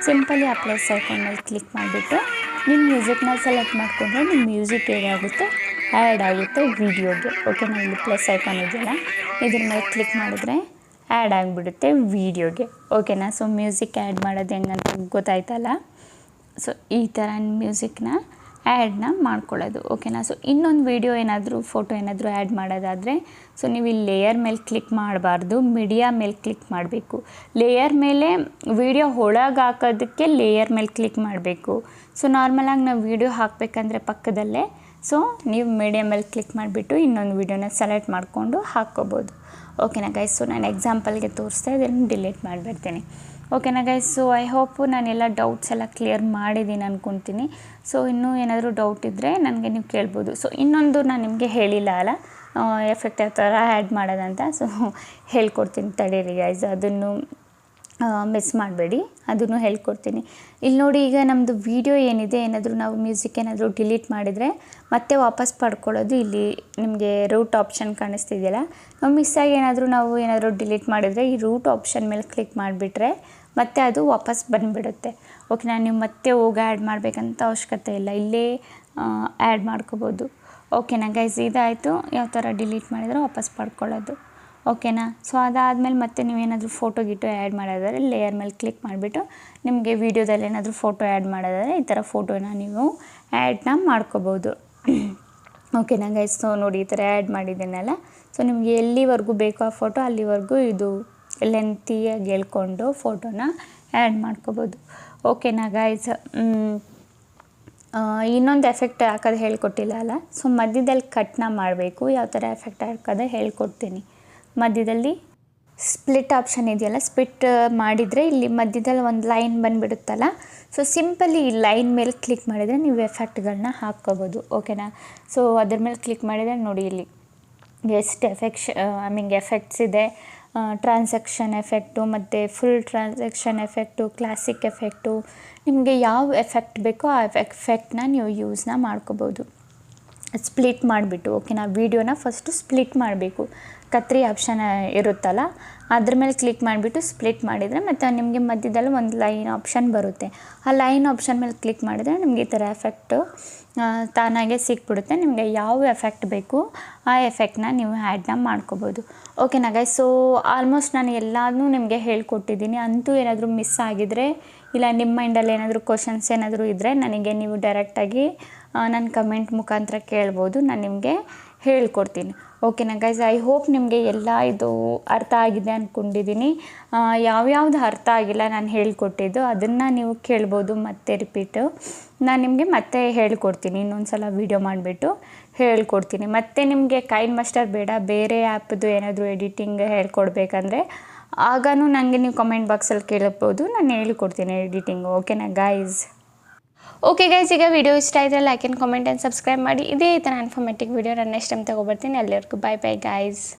ಸಿಂಪಲಿ ಆ ಪ್ಲಸ್ ಐಕಾನ್ ಮೇಲೆ ಕ್ಲಿಕ್ ಮಾಡಿಬಿಟ್ಟು ನಿಮ್ಮ ಮ್ಯೂಸಿಕ್ನ ಸೆಲೆಕ್ಟ್ ಮಾಡಿಕೊಂಡ್ರೆ ನಿಮ್ಮ ಮ್ಯೂಸಿಕ್ ಹೇಗಾಗುತ್ತೆ ಆ್ಯಡ್ ಆಗುತ್ತೆ ವೀಡಿಯೋಗೆ, ಓಕೆನಾ. ಇಲ್ಲಿ ಪ್ಲಸ್ ಐಕಾನ್ ಇದೆಯಲ್ಲ ಇದ್ರ ಮೇಲೆ ಕ್ಲಿಕ್ ಮಾಡಿದ್ರೆ ಆ್ಯಡ್ ಆಗಿಬಿಡುತ್ತೆ ವೀಡಿಯೋಗೆ, ಓಕೆನಾ. ಸೊ ಮ್ಯೂಸಿಕ್ ಆ್ಯಡ್ ಮಾಡೋದು ಹೆಂಗಂತ ಗೊತ್ತಾಯ್ತಲ್ಲ. ಸೊ ಈ ಥರ ಮ್ಯೂಸಿಕ್ನ ಆ್ಯಡ್ನ ಮಾಡ್ಕೊಳ್ಳೋದು, ಓಕೆನಾ. ಸೊ ಇನ್ನೊಂದು ವೀಡಿಯೋ ಏನಾದರೂ ಫೋಟೋ ಏನಾದರೂ ಆ್ಯಡ್ ಮಾಡೋದಾದರೆ ಸೊ ನೀವು ಇಲ್ಲಿ ಲೇಯರ್ ಮೇಲೆ ಕ್ಲಿಕ್ ಮಾಡಬಾರ್ದು, ಮೀಡಿಯಾ ಮೇಲೆ ಕ್ಲಿಕ್ ಮಾಡಬೇಕು. ಲೇಯರ್ ಮೇಲೆ ವೀಡಿಯೋ ಒಳಗೆ ಹಾಕೋದಕ್ಕೆ ಲೇಯರ್ ಮೇಲೆ ಕ್ಲಿಕ್ ಮಾಡಬೇಕು. ಸೊ ನಾರ್ಮಲಾಗಿ ನಾವು ವೀಡಿಯೋ ಹಾಕಬೇಕಂದ್ರೆ ಪಕ್ಕದಲ್ಲೇ ಸೊ ನೀವು ಮೀಡಿಯಾ ಮೇಲೆ ಕ್ಲಿಕ್ ಮಾಡಿಬಿಟ್ಟು ಇನ್ನೊಂದು ವೀಡಿಯೋನ ಸೆಲೆಕ್ಟ್ ಮಾಡಿಕೊಂಡು ಹಾಕ್ಕೋಬೋದು, ಓಕೆನಾ ಗೈಸ್. ಸೊ ನಾನು ಎಕ್ಸಾಂಪಲ್ಗೆ ತೋರಿಸ್ತಾ ಇದನ್ನು ಡಿಲೀಟ್ ಮಾಡಿಬಿಡ್ತೀನಿ, ಓಕೆನಾ ಗೈಸ್. ಸೊ ಐ ಹೋಪು ನಾನೆಲ್ಲ ಡೌಟ್ಸ್ ಎಲ್ಲ ಕ್ಲಿಯರ್ ಮಾಡಿದ್ದೀನಿ ಅಂದ್ಕೊತೀನಿ. ಸೊ ಇನ್ನೂ ಏನಾದರೂ ಡೌಟ್ ಇದ್ದರೆ ನನಗೆ ನೀವು ಕೇಳ್ಬೋದು. ಸೊ ಇನ್ನೊಂದು ನಾನು ನಿಮಗೆ ಹೇಳಿಲ್ಲ ಅಲ್ಲ ಎಫೆಕ್ಟ್ ಯಾವ ಥರ ಆ್ಯಡ್ ಮಾಡೋದಂತ, ಸೊ ಹೇಳ್ಕೊಡ್ತೀನಿ ತಡೀರಿ ಗೈಸ್, ಅದನ್ನು ಮಿಸ್ ಮಾಡಬೇಡಿ, ಅದನ್ನು ಹೇಳ್ಕೊಡ್ತೀನಿ. ಇಲ್ಲಿ ನೋಡಿ, ಈಗ ನಮ್ಮದು ವೀಡಿಯೋ ಏನಿದೆ ಏನಾದರೂ ನಾವು ಮ್ಯೂಸಿಕ್ ಏನಾದರೂ ಡಿಲೀಟ್ ಮಾಡಿದರೆ ಮತ್ತೆ ವಾಪಸ್ ಪಡ್ಕೊಳ್ಳೋದು ಇಲ್ಲಿ ನಿಮಗೆ ರೂಟ್ ಆಪ್ಷನ್ ಕಾಣಿಸ್ತಿದೆಯಲ್ಲ, ನಾವು ಮಿಸ್ಸಾಗಿ ಏನಾದರೂ ಡಿಲೀಟ್ ಮಾಡಿದರೆ ಈ ರೂಟ್ ಆಪ್ಷನ್ ಮೇಲೆ ಕ್ಲಿಕ್ ಮಾಡಿಬಿಟ್ರೆ ಮತ್ತೆ ಅದು ವಾಪಸ್ ಬಂದುಬಿಡುತ್ತೆ, ಓಕೆನಾ. ನೀವು ಮತ್ತೆ ಹೋಗಿ ಆ್ಯಡ್ ಮಾಡಬೇಕಂತ ಅವಶ್ಯಕತೆ ಇಲ್ಲ, ಇಲ್ಲೇ ಆ್ಯಡ್ ಮಾಡ್ಕೋಬೋದು, ಓಕೆನಾ ಗೈಸ್. ಇದಾಯಿತು ಯಾವ ಥರ ಡಿಲೀಟ್ ಮಾಡಿದರೆ ವಾಪಸ್ ಪಡ್ಕೊಳ್ಳೋದು, ಓಕೆನಾ. ಸೊ ಅದಾದಮೇಲೆ ಮತ್ತೆ ನೀವೇನಾದರೂ ಫೋಟೋ ಗಿಟೋ ಆ್ಯಡ್ ಮಾಡೋದಾದರೆ ಲೇಯರ್ ಮೇಲೆ ಕ್ಲಿಕ್ ಮಾಡಿಬಿಟ್ಟು ನಿಮಗೆ ವೀಡಿಯೋದಲ್ಲಿ ಏನಾದರೂ ಫೋಟೋ ಆ್ಯಡ್ ಮಾಡೋದಾದರೆ ಈ ಥರ ಫೋಟೋನ ನೀವು ಆ್ಯಡ್ನ ಮಾಡ್ಕೋಬೋದು, ಓಕೆನಾ ಗೈಸ್. ಸೊ ನೋಡಿ ಈ ಥರ ಆ್ಯಡ್ ಮಾಡಿದ್ದೀನಲ್ಲ, ಸೊ ನಿಮಗೆ ಎಲ್ಲಿವರೆಗೂ ಬೇಕೋ ಆ ಫೋಟೋ ಅಲ್ಲಿವರೆಗೂ ಇದು ಲೆಂತಿಯಾಗಿ ಹೇಳ್ಕೊಂಡು ಫೋಟೋನ ಆ್ಯಡ್ ಮಾಡ್ಕೋಬೋದು, ಓಕೆನಾ ಗೈಸ್. ಇನ್ನೊಂದು ಎಫೆಕ್ಟ್ ಹಾಕೋದು ಹೇಳ್ಕೊಟ್ಟಿಲ್ಲ ಅಲ್ಲ, ಸೊ ಮಧ್ಯದಲ್ಲಿ ಕಟ್ನ ಮಾಡಬೇಕು. ಯಾವ ಥರ ಎಫೆಕ್ಟ್ ಹಾಕೋದು ಹೇಳ್ಕೊಡ್ತೀನಿ. ಮಧ್ಯದಲ್ಲಿ ಸ್ಪ್ಲಿಟ್ ಆಪ್ಷನ್ ಇದೆಯಲ್ಲ, ಸ್ಪ್ಲಿಟ್ ಮಾಡಿದರೆ ಇಲ್ಲಿ ಮಧ್ಯದಲ್ಲಿ ಒಂದು ಲೈನ್ ಬಂದುಬಿಡುತ್ತಲ್ಲ, ಸೊ ಸಿಂಪಲಿ ಈ ಲೈನ್ ಮೇಲೆ ಕ್ಲಿಕ್ ಮಾಡಿದರೆ ನೀವು ಎಫೆಕ್ಟ್ಗಳನ್ನ ಹಾಕ್ಕೋಬೋದು, ಓಕೆನಾ. ಸೊ ಅದ್ರ ಮೇಲೆ ಕ್ಲಿಕ್ ಮಾಡಿದರೆ ನೋಡಿ ಇಲ್ಲಿ ಎಷ್ಟು ಎಫೆಕ್ಟ್ಸ್ ಇದೆ. ಟ್ರಾನ್ಸಾಕ್ಷನ್ ಎಫೆಕ್ಟು ಮತ್ತು full transaction effect, classic effect, ನಿಮಗೆ ಯಾವ ಎಫೆಕ್ಟ್ ಬೇಕೋ ಆ ಎಫೆಕ್ಟ್ನ ನೀವು ಯೂಸ್ನ ಮಾಡ್ಕೋಬೋದು. ಸ್ಪ್ಲಿಟ್ ಮಾಡಿಬಿಟ್ಟು, ಓಕೆನಾ. ವೀಡಿಯೋನ ಫಸ್ಟು ಸ್ಪ್ಲಿಟ್ ಮಾಡಬೇಕು, ಕತ್ರಿ ಆಪ್ಷನ್ ಇರುತ್ತಲ್ಲ ಅದ್ರ ಮೇಲೆ ಕ್ಲಿಕ್ ಮಾಡಿಬಿಟ್ಟು ಸ್ಪ್ಲಿಟ್ ಮಾಡಿದರೆ ಮತ್ತು ನಿಮಗೆ ಮಧ್ಯದಲ್ಲಿ ಒಂದು ಲೈನ್ ಆಪ್ಷನ್ ಬರುತ್ತೆ. ಆ ಲೈನ್ ಆಪ್ಷನ್ ಮೇಲೆ ಕ್ಲಿಕ್ ಮಾಡಿದರೆ ನಿಮಗೆ ಈ ಥರ ಎಫೆಕ್ಟು ತಾನಾಗೆ ಸಿಕ್ಬಿಡುತ್ತೆ. ನಿಮಗೆ ಯಾವ ಎಫೆಕ್ಟ್ ಬೇಕು ಆ ಎಫೆಕ್ಟ್ನ ನೀವು ಆ್ಯಡ್ನ ಮಾಡ್ಕೋಬೋದು, ಓಕೆನಾ ಗೈಸ್. ಸೊ ಆಲ್ಮೋಸ್ಟ್ ನಾನು ಎಲ್ಲನೂ ನಿಮಗೆ ಹೇಳ್ಕೊಟ್ಟಿದ್ದೀನಿ. ಅಂತೂ ಏನಾದರೂ ಮಿಸ್ ಆಗಿದರೆ ಇಲ್ಲ ನಿಮ್ಮ ಮೈಂಡಲ್ಲಿ ಏನಾದರೂ ಕ್ವಶನ್ಸ್ ಏನಾದರೂ ಇದ್ದರೆ ನನಗೆ ನೀವು ಡೈರೆಕ್ಟಾಗಿ ನನ್ನ ಕಮೆಂಟ್ ಮುಖಾಂತರ ಕೇಳ್ಬೋದು, ನಾನು ನಿಮಗೆ ಹೇಳ್ಕೊಡ್ತೀನಿ, ಓಕೆನಾ ಗೈಸ್. ಐ ಹೋಪ್ ನಿಮಗೆ ಎಲ್ಲ ಇದು ಅರ್ಥ ಆಗಿದೆ ಅಂದ್ಕೊಂಡಿದ್ದೀನಿ. ಯಾವ್ಯಾವ್ದು ಅರ್ಥ ಆಗಿಲ್ಲ ನಾನು ಹೇಳ್ಕೊಟ್ಟಿದ್ದು ಅದನ್ನು ನೀವು ಕೇಳ್ಬೋದು, ಮತ್ತೆ ರಿಪೀಟು ನಾನು ನಿಮಗೆ ಮತ್ತೆ ಹೇಳ್ಕೊಡ್ತೀನಿ. ಇನ್ನೊಂದು ಸಲ ವೀಡಿಯೋ ಮಾಡಿಬಿಟ್ಟು ಹೇಳ್ಕೊಡ್ತೀನಿ. ಮತ್ತು ನಿಮಗೆ ಕೈನ್ ಮಾಸ್ಟರ್ ಬೇಡ, ಬೇರೆ ಆ್ಯಪ್ದು ಏನಾದರೂ ಎಡಿಟಿಂಗ್ ಹೇಳ್ಕೊಡ್ಬೇಕಂದ್ರೆ ಆಗೂ ನನಗೆ ನೀವು ಕಮೆಂಟ್ ಬಾಕ್ಸಲ್ಲಿ ಕೇಳಬಹುದು, ನಾನು ಹೇಳ್ಕೊಡ್ತೀನಿ ಎಡಿಟಿಂಗು, ಓಕೆನಾ ಗೈಸ್. ಓಕೆ ಗೈಸ್, ಈಗ ವಿಡಿಯೋ ಇಷ್ಟ ಆದರೆ like and comment and subscribe ಮಾಡಿ. ಇದೇ ಥರ ಇನ್ಫಾರ್ಮೇಟಿವ್ ವಿಡಿಯೋ ನಾನು ನೆಕ್ಸ್ಟ್ ಟೈಮ್ ತೊಗೊಬರ್ತೀನಿ. ಅಲ್ಲಿವರೆಗೂ ಬಾಯ್ ಬಾಯ್ ಗೈಸ್.